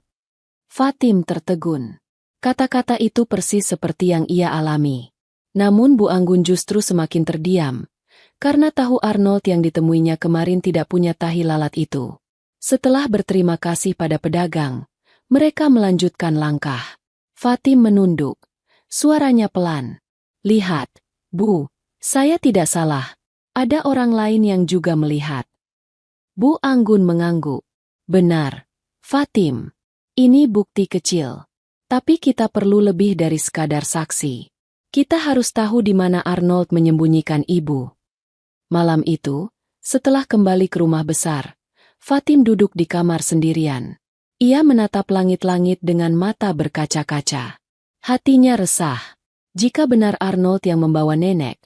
Fatim tertegun. Kata-kata itu persis seperti yang ia alami. Namun Bu Anggun justru semakin terdiam, karena tahu Arnold yang ditemuinya kemarin tidak punya tahi lalat itu. Setelah berterima kasih pada pedagang, mereka melanjutkan langkah. Fatim menunduk. Suaranya pelan. Lihat, Bu, saya tidak salah. Ada orang lain yang juga melihat. Bu Anggun mengangguk. Benar, Fatim. Ini bukti kecil. Tapi kita perlu lebih dari sekadar saksi. Kita harus tahu di mana Arnold menyembunyikan ibu. Malam itu, setelah kembali ke rumah besar, Fatim duduk di kamar sendirian. Ia menatap langit-langit dengan mata berkaca-kaca. Hatinya resah. Jika benar Arnold yang membawa nenek,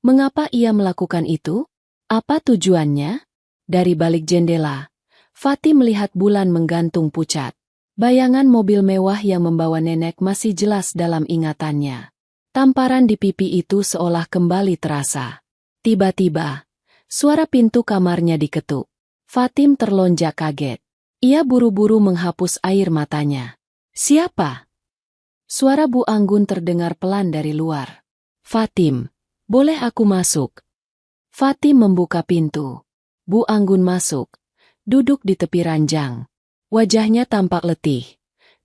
mengapa ia melakukan itu? Apa tujuannya? Dari balik jendela, Fatim melihat bulan menggantung pucat. Bayangan mobil mewah yang membawa nenek masih jelas dalam ingatannya. Tamparan di pipi itu seolah kembali terasa. Tiba-tiba, suara pintu kamarnya diketuk. Fatim terlonjak kaget. Ia buru-buru menghapus air matanya. "Siapa?" Suara Bu Anggun terdengar pelan dari luar. "Fatim, boleh aku masuk?" Fatim membuka pintu. Bu Anggun masuk, duduk di tepi ranjang. Wajahnya tampak letih,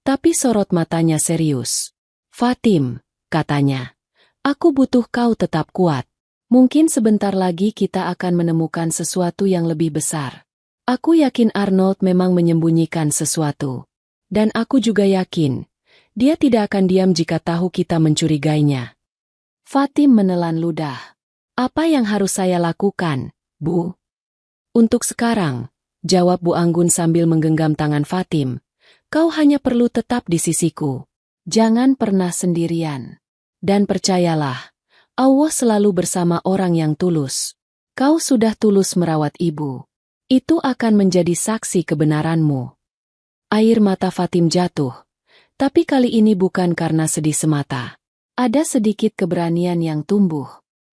tapi sorot matanya serius. "Fatim," katanya, "aku butuh kau tetap kuat. Mungkin sebentar lagi kita akan menemukan sesuatu yang lebih besar. Aku yakin Arnold memang menyembunyikan sesuatu. Dan aku juga yakin, dia tidak akan diam jika tahu kita mencurigainya." Fatim menelan ludah. "Apa yang harus saya lakukan, Bu?" "Untuk sekarang," jawab Bu Anggun sambil menggenggam tangan Fatim, "kau hanya perlu tetap di sisiku. Jangan pernah sendirian. Dan percayalah, Allah selalu bersama orang yang tulus. Kau sudah tulus merawat ibu. Itu akan menjadi saksi kebenaranmu." Air mata Fatim jatuh, tapi kali ini bukan karena sedih semata. Ada sedikit keberanian yang tumbuh.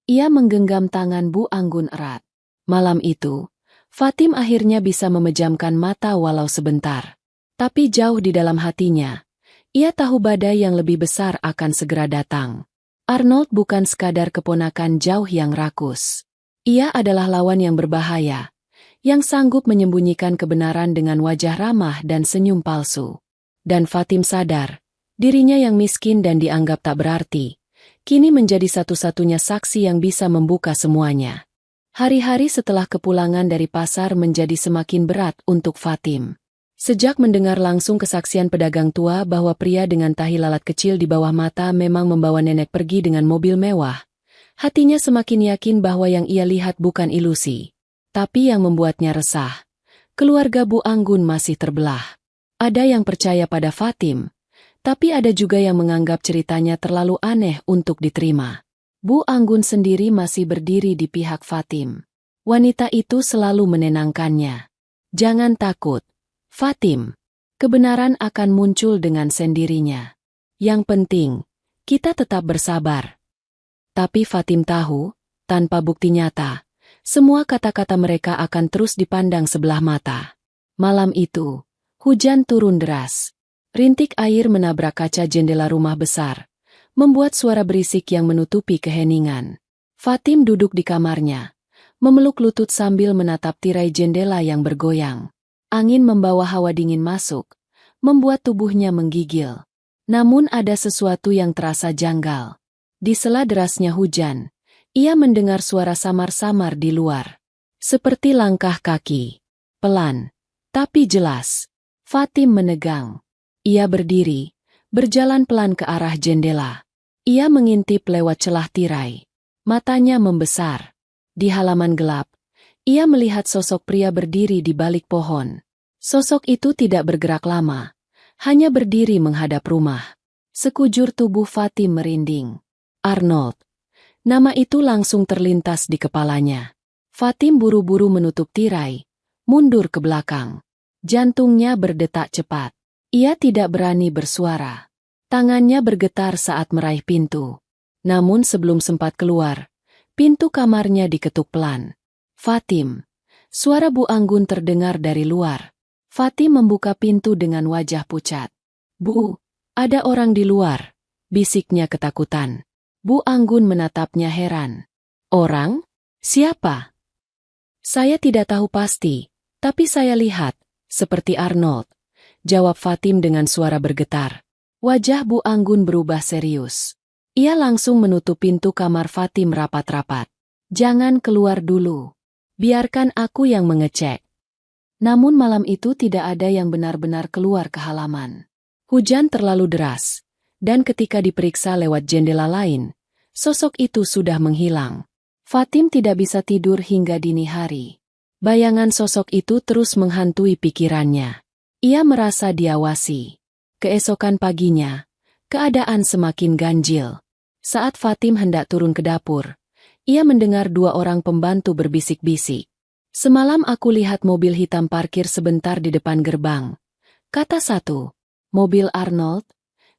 Ia menggenggam tangan Bu Anggun erat. Malam itu, Fatim akhirnya bisa memejamkan mata walau sebentar. Tapi jauh di dalam hatinya, ia tahu badai yang lebih besar akan segera datang. Arnold bukan sekadar keponakan jauh yang rakus. Ia adalah lawan yang berbahaya, yang sanggup menyembunyikan kebenaran dengan wajah ramah dan senyum palsu. Dan Fatim sadar, dirinya yang miskin dan dianggap tak berarti, kini menjadi satu-satunya saksi yang bisa membuka semuanya. Hari-hari setelah kepulangan dari pasar menjadi semakin berat untuk Fatim. Sejak mendengar langsung kesaksian pedagang tua bahwa pria dengan tahi lalat kecil di bawah mata memang membawa nenek pergi dengan mobil mewah, hatinya semakin yakin bahwa yang ia lihat bukan ilusi. Tapi yang membuatnya resah, keluarga Bu Anggun masih terbelah. Ada yang percaya pada Fatim, tapi ada juga yang menganggap ceritanya terlalu aneh untuk diterima. Bu Anggun sendiri masih berdiri di pihak Fatim. Wanita itu selalu menenangkannya. "Jangan takut, Fatim. Kebenaran akan muncul dengan sendirinya. Yang penting, kita tetap bersabar." Tapi Fatim tahu, tanpa bukti nyata, semua kata-kata mereka akan terus dipandang sebelah mata. Malam itu, hujan turun deras. Rintik air menabrak kaca jendela rumah besar, membuat suara berisik yang menutupi keheningan. Fatim duduk di kamarnya, memeluk lutut sambil menatap tirai jendela yang bergoyang. Angin membawa hawa dingin masuk, membuat tubuhnya menggigil. Namun ada sesuatu yang terasa janggal. Di sela derasnya hujan, ia mendengar suara samar-samar di luar. Seperti langkah kaki. Pelan, tapi jelas. Fatim menegang. Ia berdiri, berjalan pelan ke arah jendela. Ia mengintip lewat celah tirai. Matanya membesar. Di halaman gelap, ia melihat sosok pria berdiri di balik pohon. Sosok itu tidak bergerak lama, hanya berdiri menghadap rumah. Sekujur tubuh Fatim merinding. Arnold. Nama itu langsung terlintas di kepalanya. Fatim buru-buru menutup tirai, mundur ke belakang. Jantungnya berdetak cepat. Ia tidak berani bersuara. Tangannya bergetar saat meraih pintu. Namun sebelum sempat keluar, pintu kamarnya diketuk pelan. "Fatim." Suara Bu Anggun terdengar dari luar. Fatim membuka pintu dengan wajah pucat. "Bu, ada orang di luar," bisiknya ketakutan. Bu Anggun menatapnya heran. "Orang? Siapa?" "Saya tidak tahu pasti, tapi saya lihat, seperti Arnold," jawab Fatim dengan suara bergetar. Wajah Bu Anggun berubah serius. Ia langsung menutup pintu kamar Fatim rapat-rapat. "Jangan keluar dulu. Biarkan aku yang mengecek." Namun malam itu tidak ada yang benar-benar keluar ke halaman. Hujan terlalu deras, dan ketika diperiksa lewat jendela lain, sosok itu sudah menghilang. Fatim tidak bisa tidur hingga dini hari. Bayangan sosok itu terus menghantui pikirannya. Ia merasa diawasi. Keesokan paginya, keadaan semakin ganjil. Saat Fatim hendak turun ke dapur, ia mendengar dua orang pembantu berbisik-bisik. Semalam aku lihat mobil hitam parkir sebentar di depan gerbang. Kata satu. Mobil Arnold?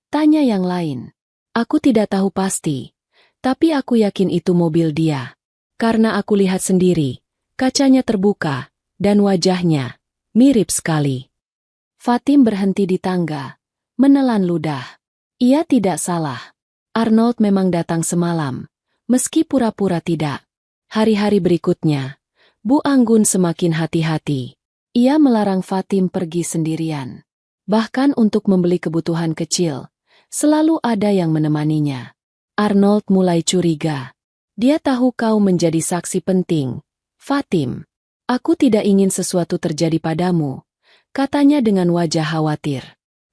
Tanya yang lain. Aku tidak tahu pasti, tapi aku yakin itu mobil dia. Karena aku lihat sendiri, kacanya terbuka, dan wajahnya mirip sekali. Fatim berhenti di tangga, menelan ludah. Ia tidak salah. Arnold memang datang semalam, meski pura-pura tidak. Hari-hari berikutnya, Bu Anggun semakin hati-hati. Ia melarang Fatim pergi sendirian. Bahkan untuk membeli kebutuhan kecil, selalu ada yang menemaninya. Arnold mulai curiga. Dia tahu kau menjadi saksi penting. Fatim, aku tidak ingin sesuatu terjadi padamu, katanya dengan wajah khawatir.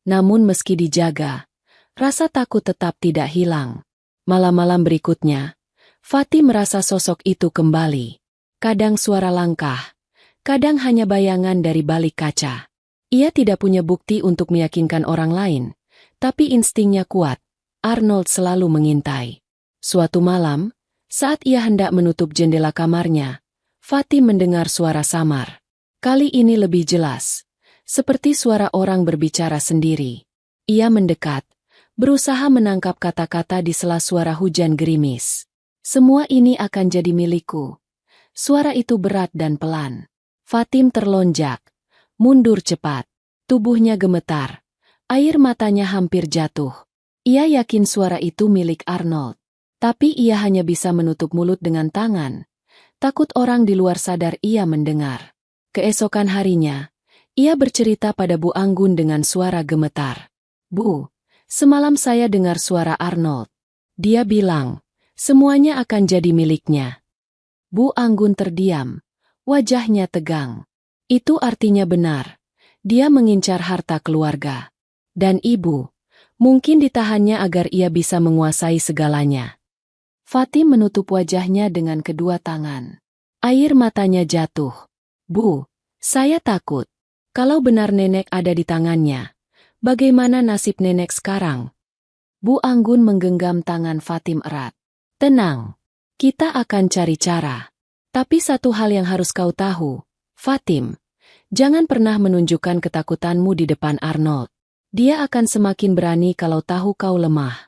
Namun meski dijaga, rasa takut tetap tidak hilang. Malam-malam berikutnya, Fatim merasa sosok itu kembali. Kadang suara langkah, kadang hanya bayangan dari balik kaca. Ia tidak punya bukti untuk meyakinkan orang lain, tapi instingnya kuat. Arnold selalu mengintai. Suatu malam, saat ia hendak menutup jendela kamarnya, Fatim mendengar suara samar. Kali ini lebih jelas, seperti suara orang berbicara sendiri. Ia mendekat, berusaha menangkap kata-kata di sela suara hujan gerimis. Semua ini akan jadi milikku. Suara itu berat dan pelan. Fatim terlonjak, mundur cepat. Tubuhnya gemetar. Air matanya hampir jatuh. Ia yakin suara itu milik Arnold. Tapi ia hanya bisa menutup mulut dengan tangan. Takut orang di luar sadar ia mendengar. Keesokan harinya, ia bercerita pada Bu Anggun dengan suara gemetar. Bu, semalam saya dengar suara Arnold. Dia bilang, semuanya akan jadi miliknya. Bu Anggun terdiam, wajahnya tegang. Itu artinya benar. Dia mengincar harta keluarga. Dan ibu, mungkin ditahannya agar ia bisa menguasai segalanya. Fatim menutup wajahnya dengan kedua tangan. Air matanya jatuh. Bu, saya takut. Kalau benar nenek ada di tangannya, bagaimana nasib nenek sekarang? Bu Anggun menggenggam tangan Fatim erat. Tenang. Kita akan cari cara. Tapi satu hal yang harus kau tahu, Fatim, jangan pernah menunjukkan ketakutanmu di depan Arnold. Dia akan semakin berani kalau tahu kau lemah.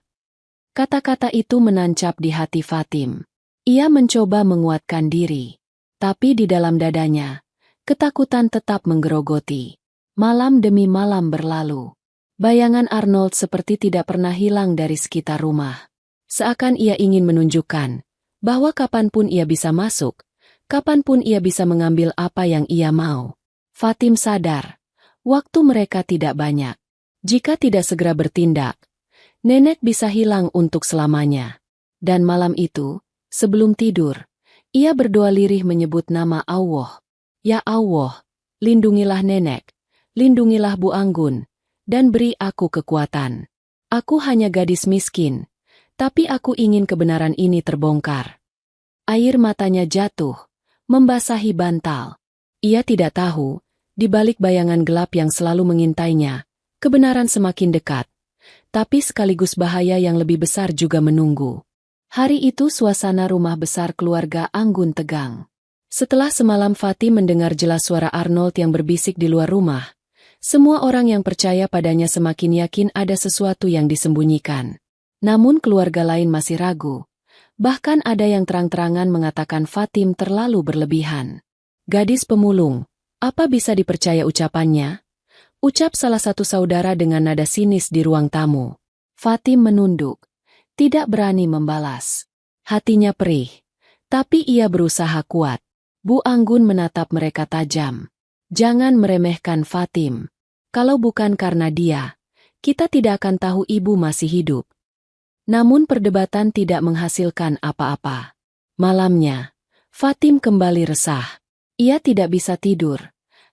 Kata-kata itu menancap di hati Fatim. Ia mencoba menguatkan diri. Tapi di dalam dadanya, ketakutan tetap menggerogoti. Malam demi malam berlalu. Bayangan Arnold seperti tidak pernah hilang dari sekitar rumah. Seakan ia ingin menunjukkan bahwa kapanpun ia bisa masuk, kapanpun ia bisa mengambil apa yang ia mau. Fatim sadar, waktu mereka tidak banyak. Jika tidak segera bertindak, nenek bisa hilang untuk selamanya. Dan malam itu, sebelum tidur, ia berdoa lirih menyebut nama Allah. Ya Allah, lindungilah nenek, lindungilah Bu Anggun, dan beri aku kekuatan. Aku hanya gadis miskin, tapi aku ingin kebenaran ini terbongkar. Air matanya jatuh, membasahi bantal. Ia tidak tahu, di balik bayangan gelap yang selalu mengintainya, kebenaran semakin dekat. Tapi sekaligus bahaya yang lebih besar juga menunggu. Hari itu suasana rumah besar keluarga Anggun tegang. Setelah semalam Fatim mendengar jelas suara Arnold yang berbisik di luar rumah, semua orang yang percaya padanya semakin yakin ada sesuatu yang disembunyikan. Namun keluarga lain masih ragu. Bahkan ada yang terang-terangan mengatakan Fatim terlalu berlebihan. Gadis pemulung, apa bisa dipercaya ucapannya? Ucap salah satu saudara dengan nada sinis di ruang tamu. Fatim menunduk, tidak berani membalas. Hatinya perih, tapi ia berusaha kuat. Bu Anggun menatap mereka tajam. Jangan meremehkan Fatim. Kalau bukan karena dia, kita tidak akan tahu ibu masih hidup. Namun perdebatan tidak menghasilkan apa-apa. Malamnya, Fatim kembali resah. Ia tidak bisa tidur,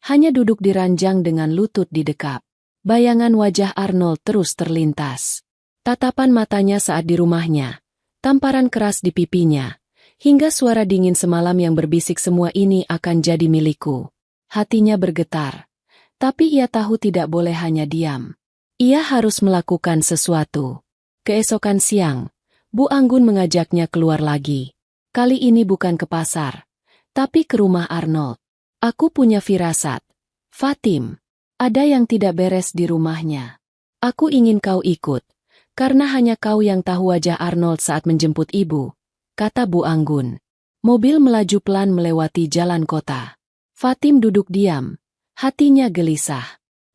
hanya duduk di ranjang dengan lutut di dekap. Bayangan wajah Arnold terus terlintas. Tatapan matanya saat di rumahnya, tamparan keras di pipinya, hingga suara dingin semalam yang berbisik semua ini akan jadi milikku. Hatinya bergetar, tapi ia tahu tidak boleh hanya diam. Ia harus melakukan sesuatu. Keesokan siang, Bu Anggun mengajaknya keluar lagi. Kali ini bukan ke pasar, tapi ke rumah Arnold. Aku punya firasat. Fatim, ada yang tidak beres di rumahnya. Aku ingin kau ikut, karena hanya kau yang tahu wajah Arnold saat menjemput ibu, kata Bu Anggun. Mobil melaju pelan melewati jalan kota. Fatim duduk diam, hatinya gelisah.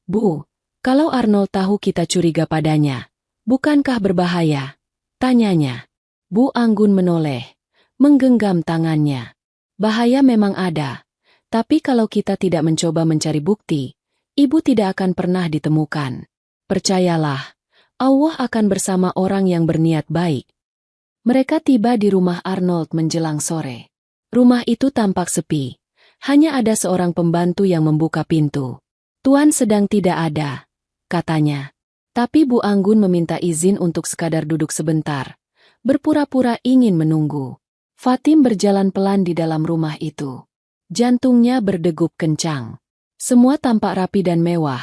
Bu, kalau Arnold tahu kita curiga padanya, bukankah berbahaya? Tanyanya. Bu Anggun menoleh, menggenggam tangannya. Bahaya memang ada, tapi kalau kita tidak mencoba mencari bukti, ibu tidak akan pernah ditemukan. Percayalah, Allah akan bersama orang yang berniat baik. Mereka tiba di rumah Arnold menjelang sore. Rumah itu tampak sepi. Hanya ada seorang pembantu yang membuka pintu. Tuan sedang tidak ada, katanya. Tapi Bu Anggun meminta izin untuk sekadar duduk sebentar. Berpura-pura ingin menunggu. Fatim berjalan pelan di dalam rumah itu. Jantungnya berdegup kencang. Semua tampak rapi dan mewah.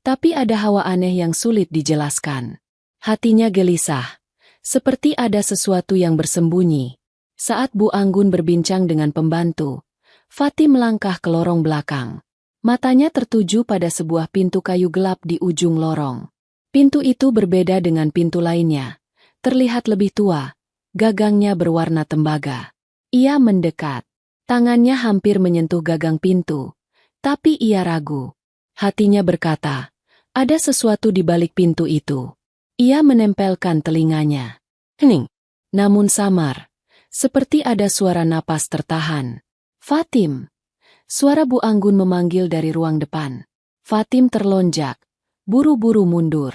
Tapi ada hawa aneh yang sulit dijelaskan. Hatinya gelisah. Seperti ada sesuatu yang bersembunyi. Saat Bu Anggun berbincang dengan pembantu, Fatim melangkah ke lorong belakang. Matanya tertuju pada sebuah pintu kayu gelap di ujung lorong. Pintu itu berbeda dengan pintu lainnya. Terlihat lebih tua. Gagangnya berwarna tembaga. Ia mendekat. Tangannya hampir menyentuh gagang pintu. Tapi ia ragu. Hatinya berkata, ada sesuatu di balik pintu itu. Ia menempelkan telinganya. Hening. Namun samar. Seperti ada suara napas tertahan. Fatim. Suara Bu Anggun memanggil dari ruang depan. Fatim terlonjak. Buru-buru mundur.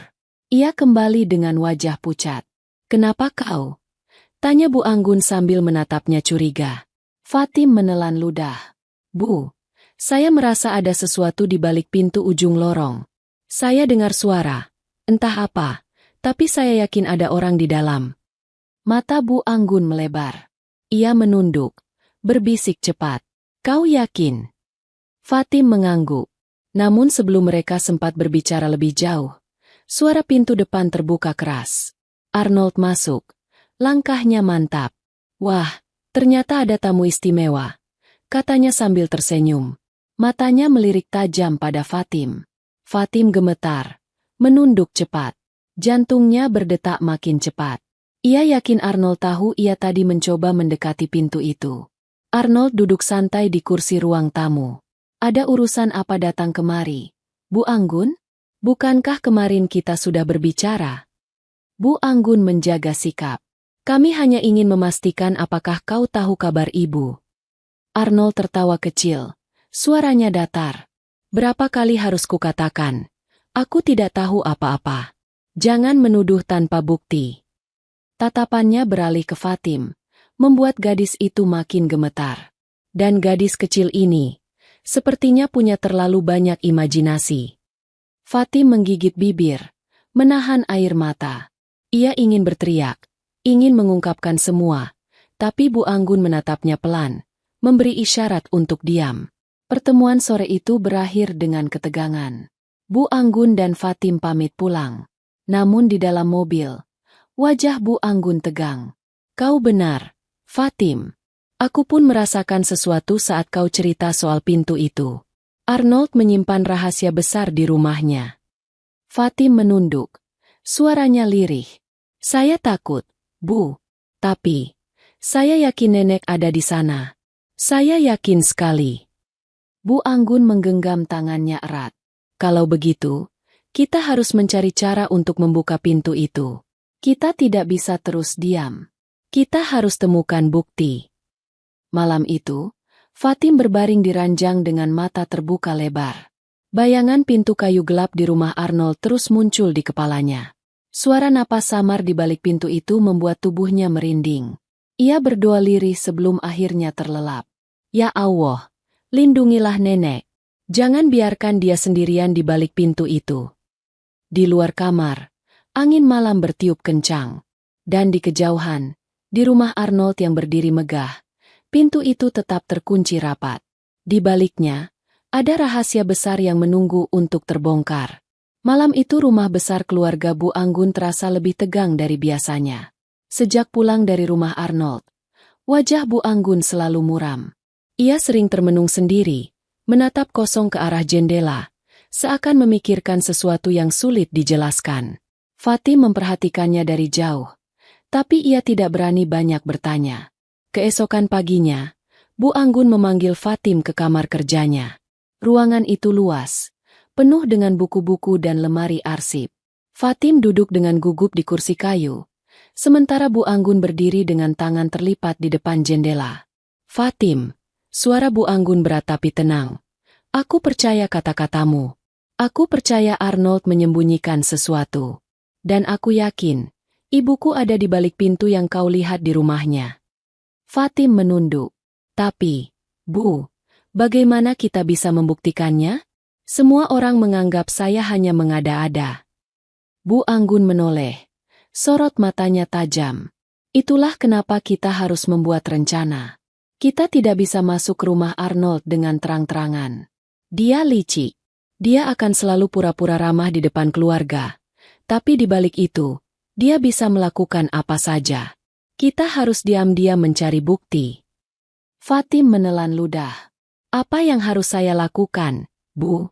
Ia kembali dengan wajah pucat. Kenapa kau? Tanya Bu Anggun sambil menatapnya curiga. Fatim menelan ludah. Bu, saya merasa ada sesuatu di balik pintu ujung lorong. Saya dengar suara. Entah apa, tapi saya yakin ada orang di dalam. Mata Bu Anggun melebar. Ia menunduk. Berbisik cepat. Kau yakin? Fatim mengangguk. Namun sebelum mereka sempat berbicara lebih jauh, suara pintu depan terbuka keras. Arnold masuk. Langkahnya mantap. Wah, ternyata ada tamu istimewa, katanya sambil tersenyum. Matanya melirik tajam pada Fatim. Fatim gemetar. Menunduk cepat. Jantungnya berdetak makin cepat. Ia yakin Arnold tahu ia tadi mencoba mendekati pintu itu. Arnold duduk santai di kursi ruang tamu. Ada urusan apa datang kemari? Bu Anggun? Bukankah kemarin kita sudah berbicara? Bu Anggun menjaga sikap. Kami hanya ingin memastikan apakah kau tahu kabar ibu. Arnold tertawa kecil. Suaranya datar. Berapa kali harus kukatakan? Aku tidak tahu apa-apa. Jangan menuduh tanpa bukti. Tatapannya beralih ke Fatim, membuat gadis itu makin gemetar. Dan gadis kecil ini, sepertinya punya terlalu banyak imajinasi. Fatim menggigit bibir, menahan air mata. Ia ingin berteriak, ingin mengungkapkan semua, tapi Bu Anggun menatapnya pelan, memberi isyarat untuk diam. Pertemuan sore itu berakhir dengan ketegangan. Bu Anggun dan Fatim pamit pulang. Namun di dalam mobil, wajah Bu Anggun tegang. Kau benar, Fatim. Aku pun merasakan sesuatu saat kau cerita soal pintu itu. Arnold menyimpan rahasia besar di rumahnya. Fatim menunduk. Suaranya lirih. Saya takut, Bu. Tapi, saya yakin nenek ada di sana. Saya yakin sekali. Bu Anggun menggenggam tangannya erat. Kalau begitu, kita harus mencari cara untuk membuka pintu itu. Kita tidak bisa terus diam. Kita harus temukan bukti. Malam itu, Fatim berbaring di ranjang dengan mata terbuka lebar. Bayangan pintu kayu gelap di rumah Arnold terus muncul di kepalanya. Suara napas samar di balik pintu itu membuat tubuhnya merinding. Ia berdoa lirih sebelum akhirnya terlelap. Ya Allah, lindungilah nenek. Jangan biarkan dia sendirian di balik pintu itu. Di luar kamar, angin malam bertiup kencang. Dan di kejauhan, di rumah Arnold yang berdiri megah, pintu itu tetap terkunci rapat. Di baliknya, ada rahasia besar yang menunggu untuk terbongkar. Malam itu rumah besar keluarga Bu Anggun terasa lebih tegang dari biasanya. Sejak pulang dari rumah Arnold, wajah Bu Anggun selalu muram. Ia sering termenung sendiri, menatap kosong ke arah jendela, seakan memikirkan sesuatu yang sulit dijelaskan. Fatim memperhatikannya dari jauh, tapi ia tidak berani banyak bertanya. Keesokan paginya, Bu Anggun memanggil Fatim ke kamar kerjanya. Ruangan itu luas, penuh dengan buku-buku dan lemari arsip. Fatim duduk dengan gugup di kursi kayu, sementara Bu Anggun berdiri dengan tangan terlipat di depan jendela. "Fatim," suara Bu Anggun berat tapi tenang. "Aku percaya kata-katamu. Aku percaya Arnold menyembunyikan sesuatu. Dan aku yakin, ibuku ada di balik pintu yang kau lihat di rumahnya." Fatim menunduk. "Tapi, Bu, bagaimana kita bisa membuktikannya? Semua orang menganggap saya hanya mengada-ada." Bu Anggun menoleh. Sorot matanya tajam. "Itulah kenapa kita harus membuat rencana. Kita tidak bisa masuk ke rumah Arnold dengan terang-terangan. Dia licik. Dia akan selalu pura-pura ramah di depan keluarga. Tapi di balik itu, dia bisa melakukan apa saja. Kita harus diam-diam mencari bukti." Fatim menelan ludah. "Apa yang harus saya lakukan, Bu?"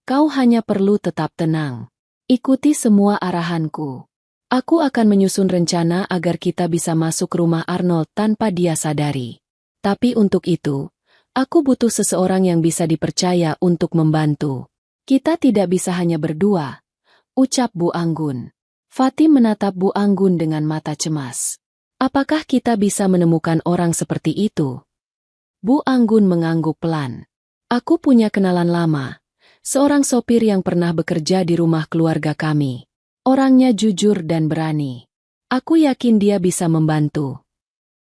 "Kau hanya perlu tetap tenang. Ikuti semua arahanku. Aku akan menyusun rencana agar kita bisa masuk ke rumah Arnold tanpa dia sadari. Tapi untuk itu, aku butuh seseorang yang bisa dipercaya untuk membantu. Kita tidak bisa hanya berdua," ucap Bu Anggun. Fatim menatap Bu Anggun dengan mata cemas. "Apakah kita bisa menemukan orang seperti itu?" Bu Anggun mengangguk pelan. "Aku punya kenalan lama, seorang sopir yang pernah bekerja di rumah keluarga kami. Orangnya jujur dan berani. Aku yakin dia bisa membantu."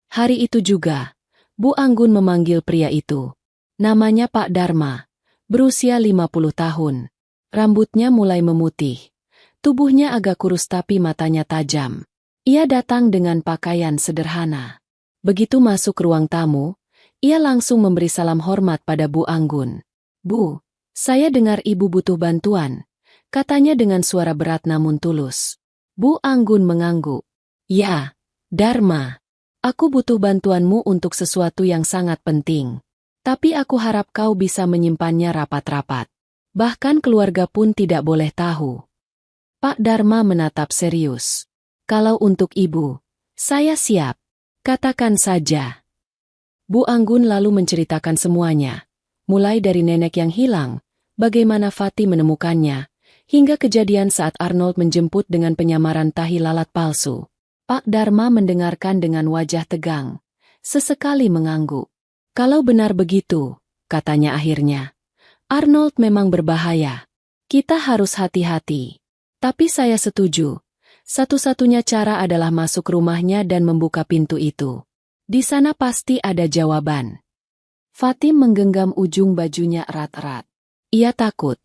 Hari itu juga, Bu Anggun memanggil pria itu. Namanya Pak Dharma, berusia 50 tahun. Rambutnya mulai memutih. Tubuhnya agak kurus tapi matanya tajam. Ia datang dengan pakaian sederhana. Begitu masuk ruang tamu, ia langsung memberi salam hormat pada Bu Anggun. "Bu, saya dengar ibu butuh bantuan," katanya dengan suara berat namun tulus. Bu Anggun mengangguk. "Ya, Dharma. Aku butuh bantuanmu untuk sesuatu yang sangat penting. Tapi aku harap kau bisa menyimpannya rapat-rapat. Bahkan keluarga pun tidak boleh tahu." Pak Dharma menatap serius. "Kalau untuk ibu, saya siap. Katakan saja." Bu Anggun lalu menceritakan semuanya. Mulai dari nenek yang hilang, bagaimana Fatim menemukannya, hingga kejadian saat Arnold menjemput dengan penyamaran tahi lalat palsu. Pak Dharma mendengarkan dengan wajah tegang. Sesekali mengangguk. "Kalau benar begitu," katanya akhirnya, "Arnold memang berbahaya. Kita harus hati-hati. Tapi saya setuju. Satu-satunya cara adalah masuk rumahnya dan membuka pintu itu. Di sana pasti ada jawaban." Fatim menggenggam ujung bajunya erat-erat. Ia takut,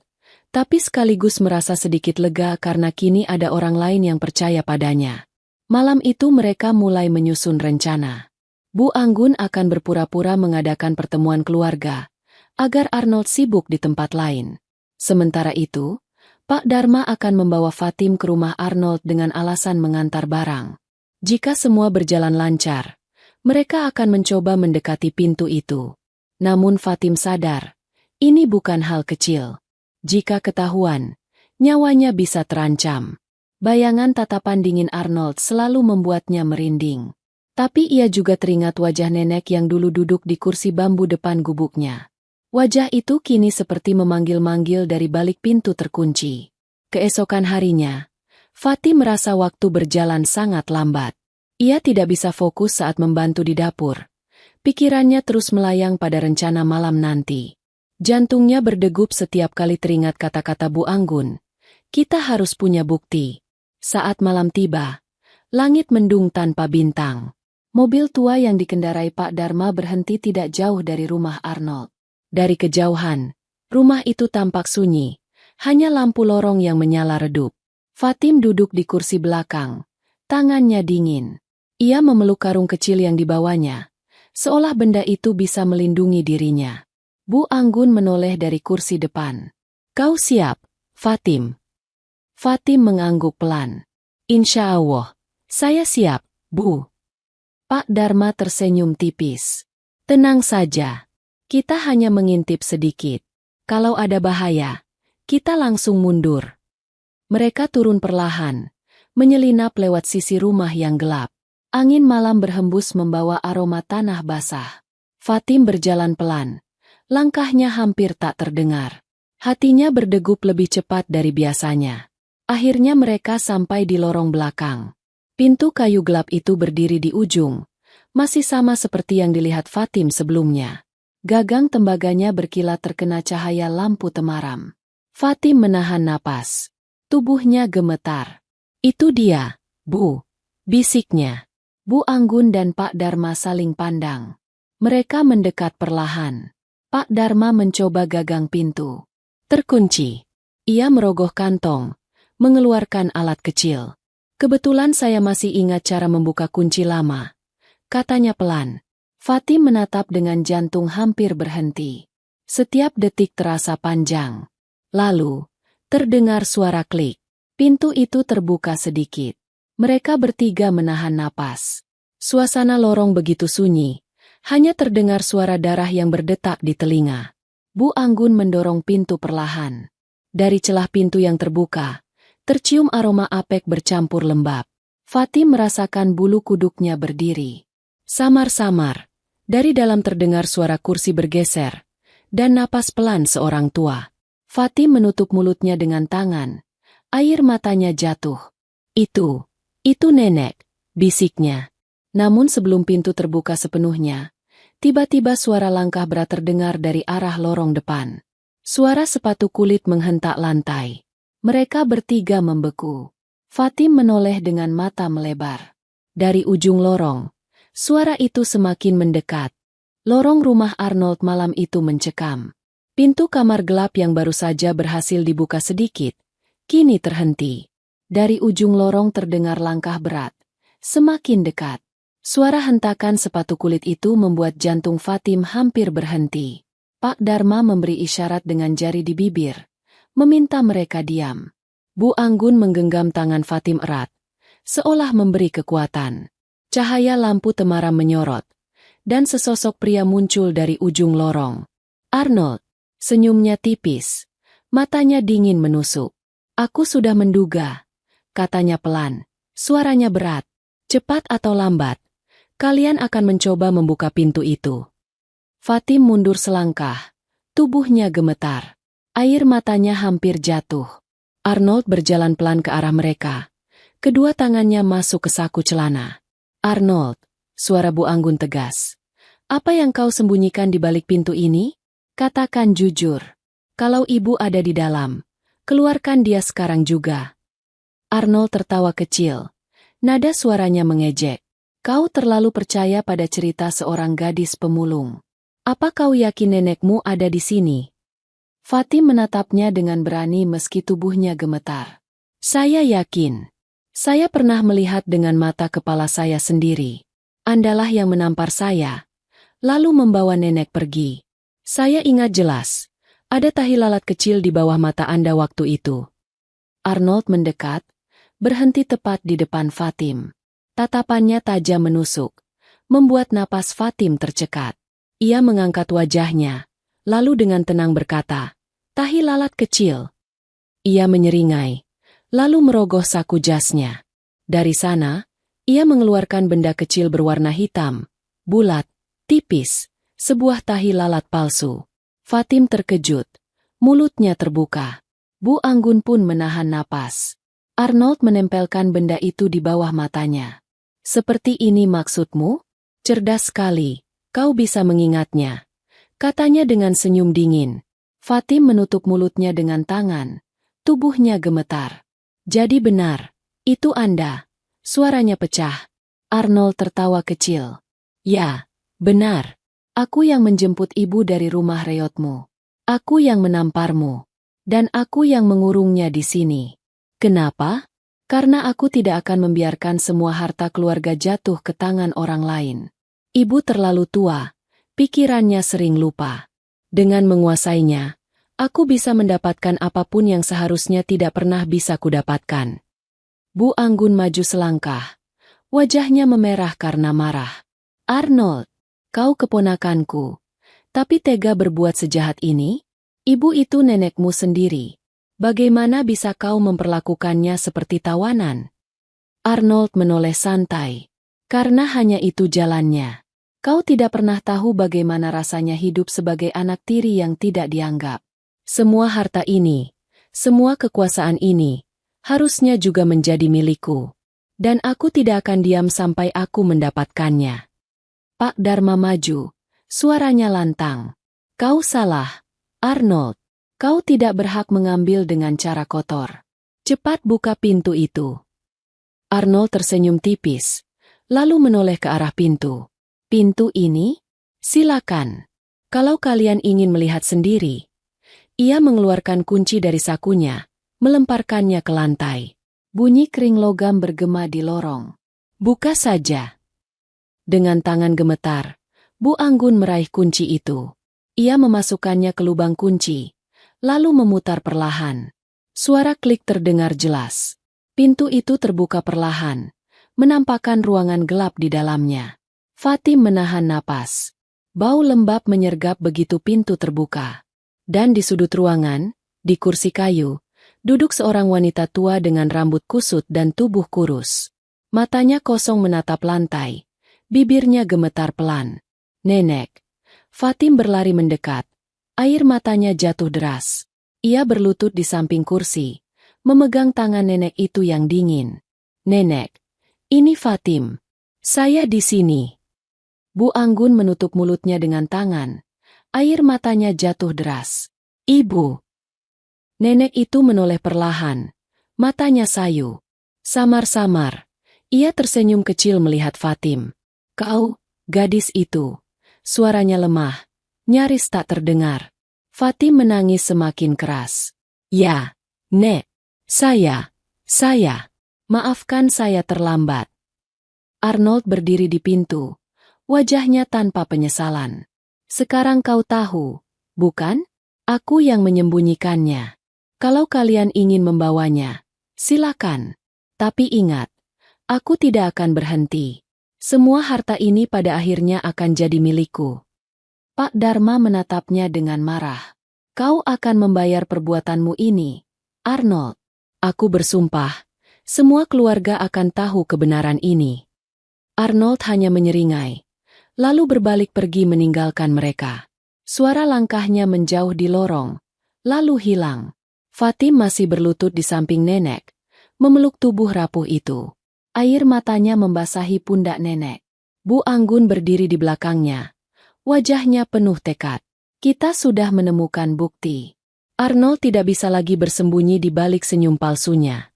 tapi sekaligus merasa sedikit lega karena kini ada orang lain yang percaya padanya. Malam itu mereka mulai menyusun rencana. Bu Anggun akan berpura-pura mengadakan pertemuan keluarga, agar Arnold sibuk di tempat lain. Sementara itu, Pak Dharma akan membawa Fatim ke rumah Arnold dengan alasan mengantar barang. Jika semua berjalan lancar, mereka akan mencoba mendekati pintu itu. Namun Fatim sadar, ini bukan hal kecil. Jika ketahuan, nyawanya bisa terancam. Bayangan tatapan dingin Arnold selalu membuatnya merinding. Tapi ia juga teringat wajah nenek yang dulu duduk di kursi bambu depan gubuknya. Wajah itu kini seperti memanggil-manggil dari balik pintu terkunci. Keesokan harinya, Fatim merasa waktu berjalan sangat lambat. Ia tidak bisa fokus saat membantu di dapur. Pikirannya terus melayang pada rencana malam nanti. Jantungnya berdegup setiap kali teringat kata-kata Bu Anggun. Kita harus punya bukti. Saat malam tiba, langit mendung tanpa bintang. Mobil tua yang dikendarai Pak Dharma berhenti tidak jauh dari rumah Arnold. Dari kejauhan, rumah itu tampak sunyi, hanya lampu lorong yang menyala redup. Fatim duduk di kursi belakang, tangannya dingin. Ia memeluk karung kecil yang dibawanya, seolah benda itu bisa melindungi dirinya. Bu Anggun menoleh dari kursi depan. "Kau siap, Fatim?" Fatim mengangguk pelan. "Insya Allah, saya siap, Bu." Pak Dharma tersenyum tipis. "Tenang saja. Kita hanya mengintip sedikit. Kalau ada bahaya, kita langsung mundur. Mereka turun perlahan, menyelinap lewat sisi rumah yang gelap. Angin malam berhembus membawa aroma tanah basah. Fatim berjalan pelan. Langkahnya hampir tak terdengar. Hatinya berdegup lebih cepat dari biasanya. Akhirnya mereka sampai di lorong belakang. Pintu kayu gelap itu berdiri di ujung, masih sama seperti yang dilihat Fatim sebelumnya. Gagang tembaganya berkilat terkena cahaya lampu temaram. Fatim menahan napas. Tubuhnya gemetar. Itu dia, Bu, bisiknya. Bu Anggun dan Pak Dharma saling pandang. Mereka mendekat perlahan. Pak Dharma mencoba gagang pintu. Terkunci. Ia merogoh kantong, mengeluarkan alat kecil. Kebetulan saya masih ingat cara membuka kunci lama, katanya pelan. Fatim menatap dengan jantung hampir berhenti. Setiap detik terasa panjang. Lalu, terdengar suara klik. Pintu itu terbuka sedikit. Mereka bertiga menahan napas. Suasana lorong begitu sunyi. Hanya terdengar suara darah yang berdetak di telinga. Bu Anggun mendorong pintu perlahan. Dari celah pintu yang terbuka, tercium aroma apek bercampur lembab. Fatim merasakan bulu kuduknya berdiri. Samar-samar, dari dalam terdengar suara kursi bergeser, dan napas pelan seorang tua. Fatim menutup mulutnya dengan tangan. Air matanya jatuh. Itu nenek, bisiknya. Namun sebelum pintu terbuka sepenuhnya, tiba-tiba suara langkah berat terdengar dari arah lorong depan. Suara sepatu kulit menghentak lantai. Mereka bertiga membeku. Fatim menoleh dengan mata melebar. Dari ujung lorong, suara itu semakin mendekat. Lorong rumah Arnold malam itu mencekam. Pintu kamar gelap yang baru saja berhasil dibuka sedikit, kini terhenti. Dari ujung lorong terdengar langkah berat. Semakin dekat. Suara hentakan sepatu kulit itu membuat jantung Fatim hampir berhenti. Pak Dharma memberi isyarat dengan jari di bibir, meminta mereka diam. Bu Anggun menggenggam tangan Fatim erat, seolah memberi kekuatan. Cahaya lampu temaram menyorot, dan sesosok pria muncul dari ujung lorong. Arnold, senyumnya tipis, matanya dingin menusuk. Aku sudah menduga, katanya pelan, suaranya berat. Cepat atau lambat, kalian akan mencoba membuka pintu itu. Fatim mundur selangkah, tubuhnya gemetar. Air matanya hampir jatuh. Arnold berjalan pelan ke arah mereka. Kedua tangannya masuk ke saku celana. Arnold, suara Bu Anggun tegas. Apa yang kau sembunyikan di balik pintu ini? Katakan jujur. Kalau ibu ada di dalam, keluarkan dia sekarang juga. Arnold tertawa kecil. Nada suaranya mengejek. Kau terlalu percaya pada cerita seorang gadis pemulung. Apa kau yakin nenekmu ada di sini? Fatim menatapnya dengan berani meski tubuhnya gemetar. Saya yakin. Saya pernah melihat dengan mata kepala saya sendiri. Andalah yang menampar saya, lalu membawa nenek pergi. Saya ingat jelas, ada tahi lalat kecil di bawah mata Anda waktu itu. Arnold mendekat, berhenti tepat di depan Fatim. Tatapannya tajam menusuk, membuat napas Fatim tercekat. Ia mengangkat wajahnya, lalu dengan tenang berkata, tahi lalat kecil. Ia menyeringai, lalu merogoh saku jasnya. Dari sana, ia mengeluarkan benda kecil berwarna hitam, bulat, tipis, sebuah tahi lalat palsu. Fatim terkejut, mulutnya terbuka. Bu Anggun pun menahan napas. Arnold menempelkan benda itu di bawah matanya. Seperti ini maksudmu? Cerdas sekali, kau bisa mengingatnya. Katanya dengan senyum dingin. Fatim menutup mulutnya dengan tangan. Tubuhnya gemetar. Jadi benar, itu Anda. Suaranya pecah. Arnold tertawa kecil. Ya, benar. Aku yang menjemput ibu dari rumah reotmu. Aku yang menamparmu. Dan aku yang mengurungnya di sini. Kenapa? Karena aku tidak akan membiarkan semua harta keluarga jatuh ke tangan orang lain. Ibu terlalu tua, pikirannya sering lupa. Dengan menguasainya, aku bisa mendapatkan apapun yang seharusnya tidak pernah bisa kudapatkan. Bu Anggun maju selangkah. Wajahnya memerah karena marah. Arnold, kau keponakanku. Tapi tega berbuat sejahat ini? Ibu itu nenekmu sendiri. Bagaimana bisa kau memperlakukannya seperti tawanan? Arnold menoleh santai. Karena hanya itu jalannya. Kau tidak pernah tahu bagaimana rasanya hidup sebagai anak tiri yang tidak dianggap. Semua harta ini, semua kekuasaan ini, harusnya juga menjadi milikku. Dan aku tidak akan diam sampai aku mendapatkannya. Pak Dharma maju, suaranya lantang. Kau salah, Arnold. Kau tidak berhak mengambil dengan cara kotor. Cepat buka pintu itu. Arnold tersenyum tipis, lalu menoleh ke arah pintu. Pintu ini? Silakan. Kalau kalian ingin melihat sendiri. Ia mengeluarkan kunci dari sakunya, melemparkannya ke lantai. Bunyi kering logam bergema di lorong. Buka saja. Dengan tangan gemetar, Bu Anggun meraih kunci itu. Ia memasukkannya ke lubang kunci, lalu memutar perlahan. Suara klik terdengar jelas. Pintu itu terbuka perlahan, menampakkan ruangan gelap di dalamnya. Fatim menahan napas. Bau lembab menyergap begitu pintu terbuka. Dan di sudut ruangan, di kursi kayu, duduk seorang wanita tua dengan rambut kusut dan tubuh kurus. Matanya kosong menatap lantai, bibirnya gemetar pelan. Nenek. Fatim berlari mendekat. Air matanya jatuh deras. Ia berlutut di samping kursi, memegang tangan nenek itu yang dingin. Nenek. Ini Fatim. Saya di sini. Bu Anggun menutup mulutnya dengan tangan. Air matanya jatuh deras. Ibu. Nenek itu menoleh perlahan. Matanya sayu. Samar-samar. Ia tersenyum kecil melihat Fatim. Kau, gadis itu. Suaranya lemah, nyaris tak terdengar. Fatim menangis semakin keras. Ya, Nek. Saya. Maafkan saya terlambat. Arnold berdiri di pintu. Wajahnya tanpa penyesalan. Sekarang kau tahu, bukan? Aku yang menyembunyikannya. Kalau kalian ingin membawanya, silakan. Tapi ingat, aku tidak akan berhenti. Semua harta ini pada akhirnya akan jadi milikku. Pak Dharma menatapnya dengan marah. Kau akan membayar perbuatanmu ini, Arnold. Aku bersumpah, semua keluarga akan tahu kebenaran ini. Arnold hanya menyeringai, lalu berbalik pergi meninggalkan mereka. Suara langkahnya menjauh di lorong, lalu hilang. Fatim masih berlutut di samping nenek, memeluk tubuh rapuh itu. Air matanya membasahi pundak nenek. Bu Anggun berdiri di belakangnya. Wajahnya penuh tekad. Kita sudah menemukan bukti. Arnold tidak bisa lagi bersembunyi di balik senyum palsunya.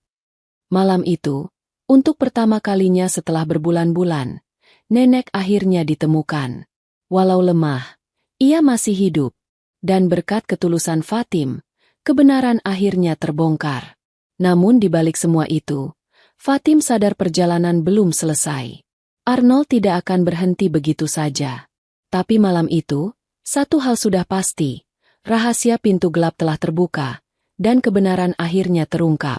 Malam itu, untuk pertama kalinya setelah berbulan-bulan, nenek akhirnya ditemukan. Walau lemah, ia masih hidup. Dan berkat ketulusan Fatim, kebenaran akhirnya terbongkar. Namun di balik semua itu, Fatim sadar perjalanan belum selesai. Arnold tidak akan berhenti begitu saja. Tapi malam itu, satu hal sudah pasti. Rahasia pintu gelap telah terbuka, dan kebenaran akhirnya terungkap.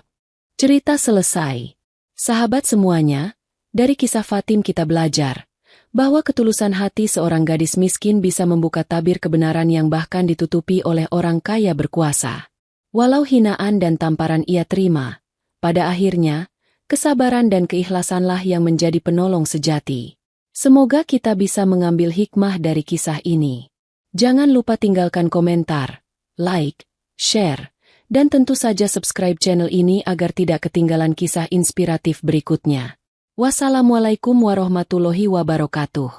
Cerita selesai. Sahabat semuanya, dari kisah Fatim kita belajar bahwa ketulusan hati seorang gadis miskin bisa membuka tabir kebenaran yang bahkan ditutupi oleh orang kaya berkuasa. Walau hinaan dan tamparan ia terima, pada akhirnya, kesabaran dan keikhlasanlah yang menjadi penolong sejati. Semoga kita bisa mengambil hikmah dari kisah ini. Jangan lupa tinggalkan komentar, like, share, dan tentu saja subscribe channel ini agar tidak ketinggalan kisah inspiratif berikutnya. Wassalamualaikum warahmatullahi wabarakatuh.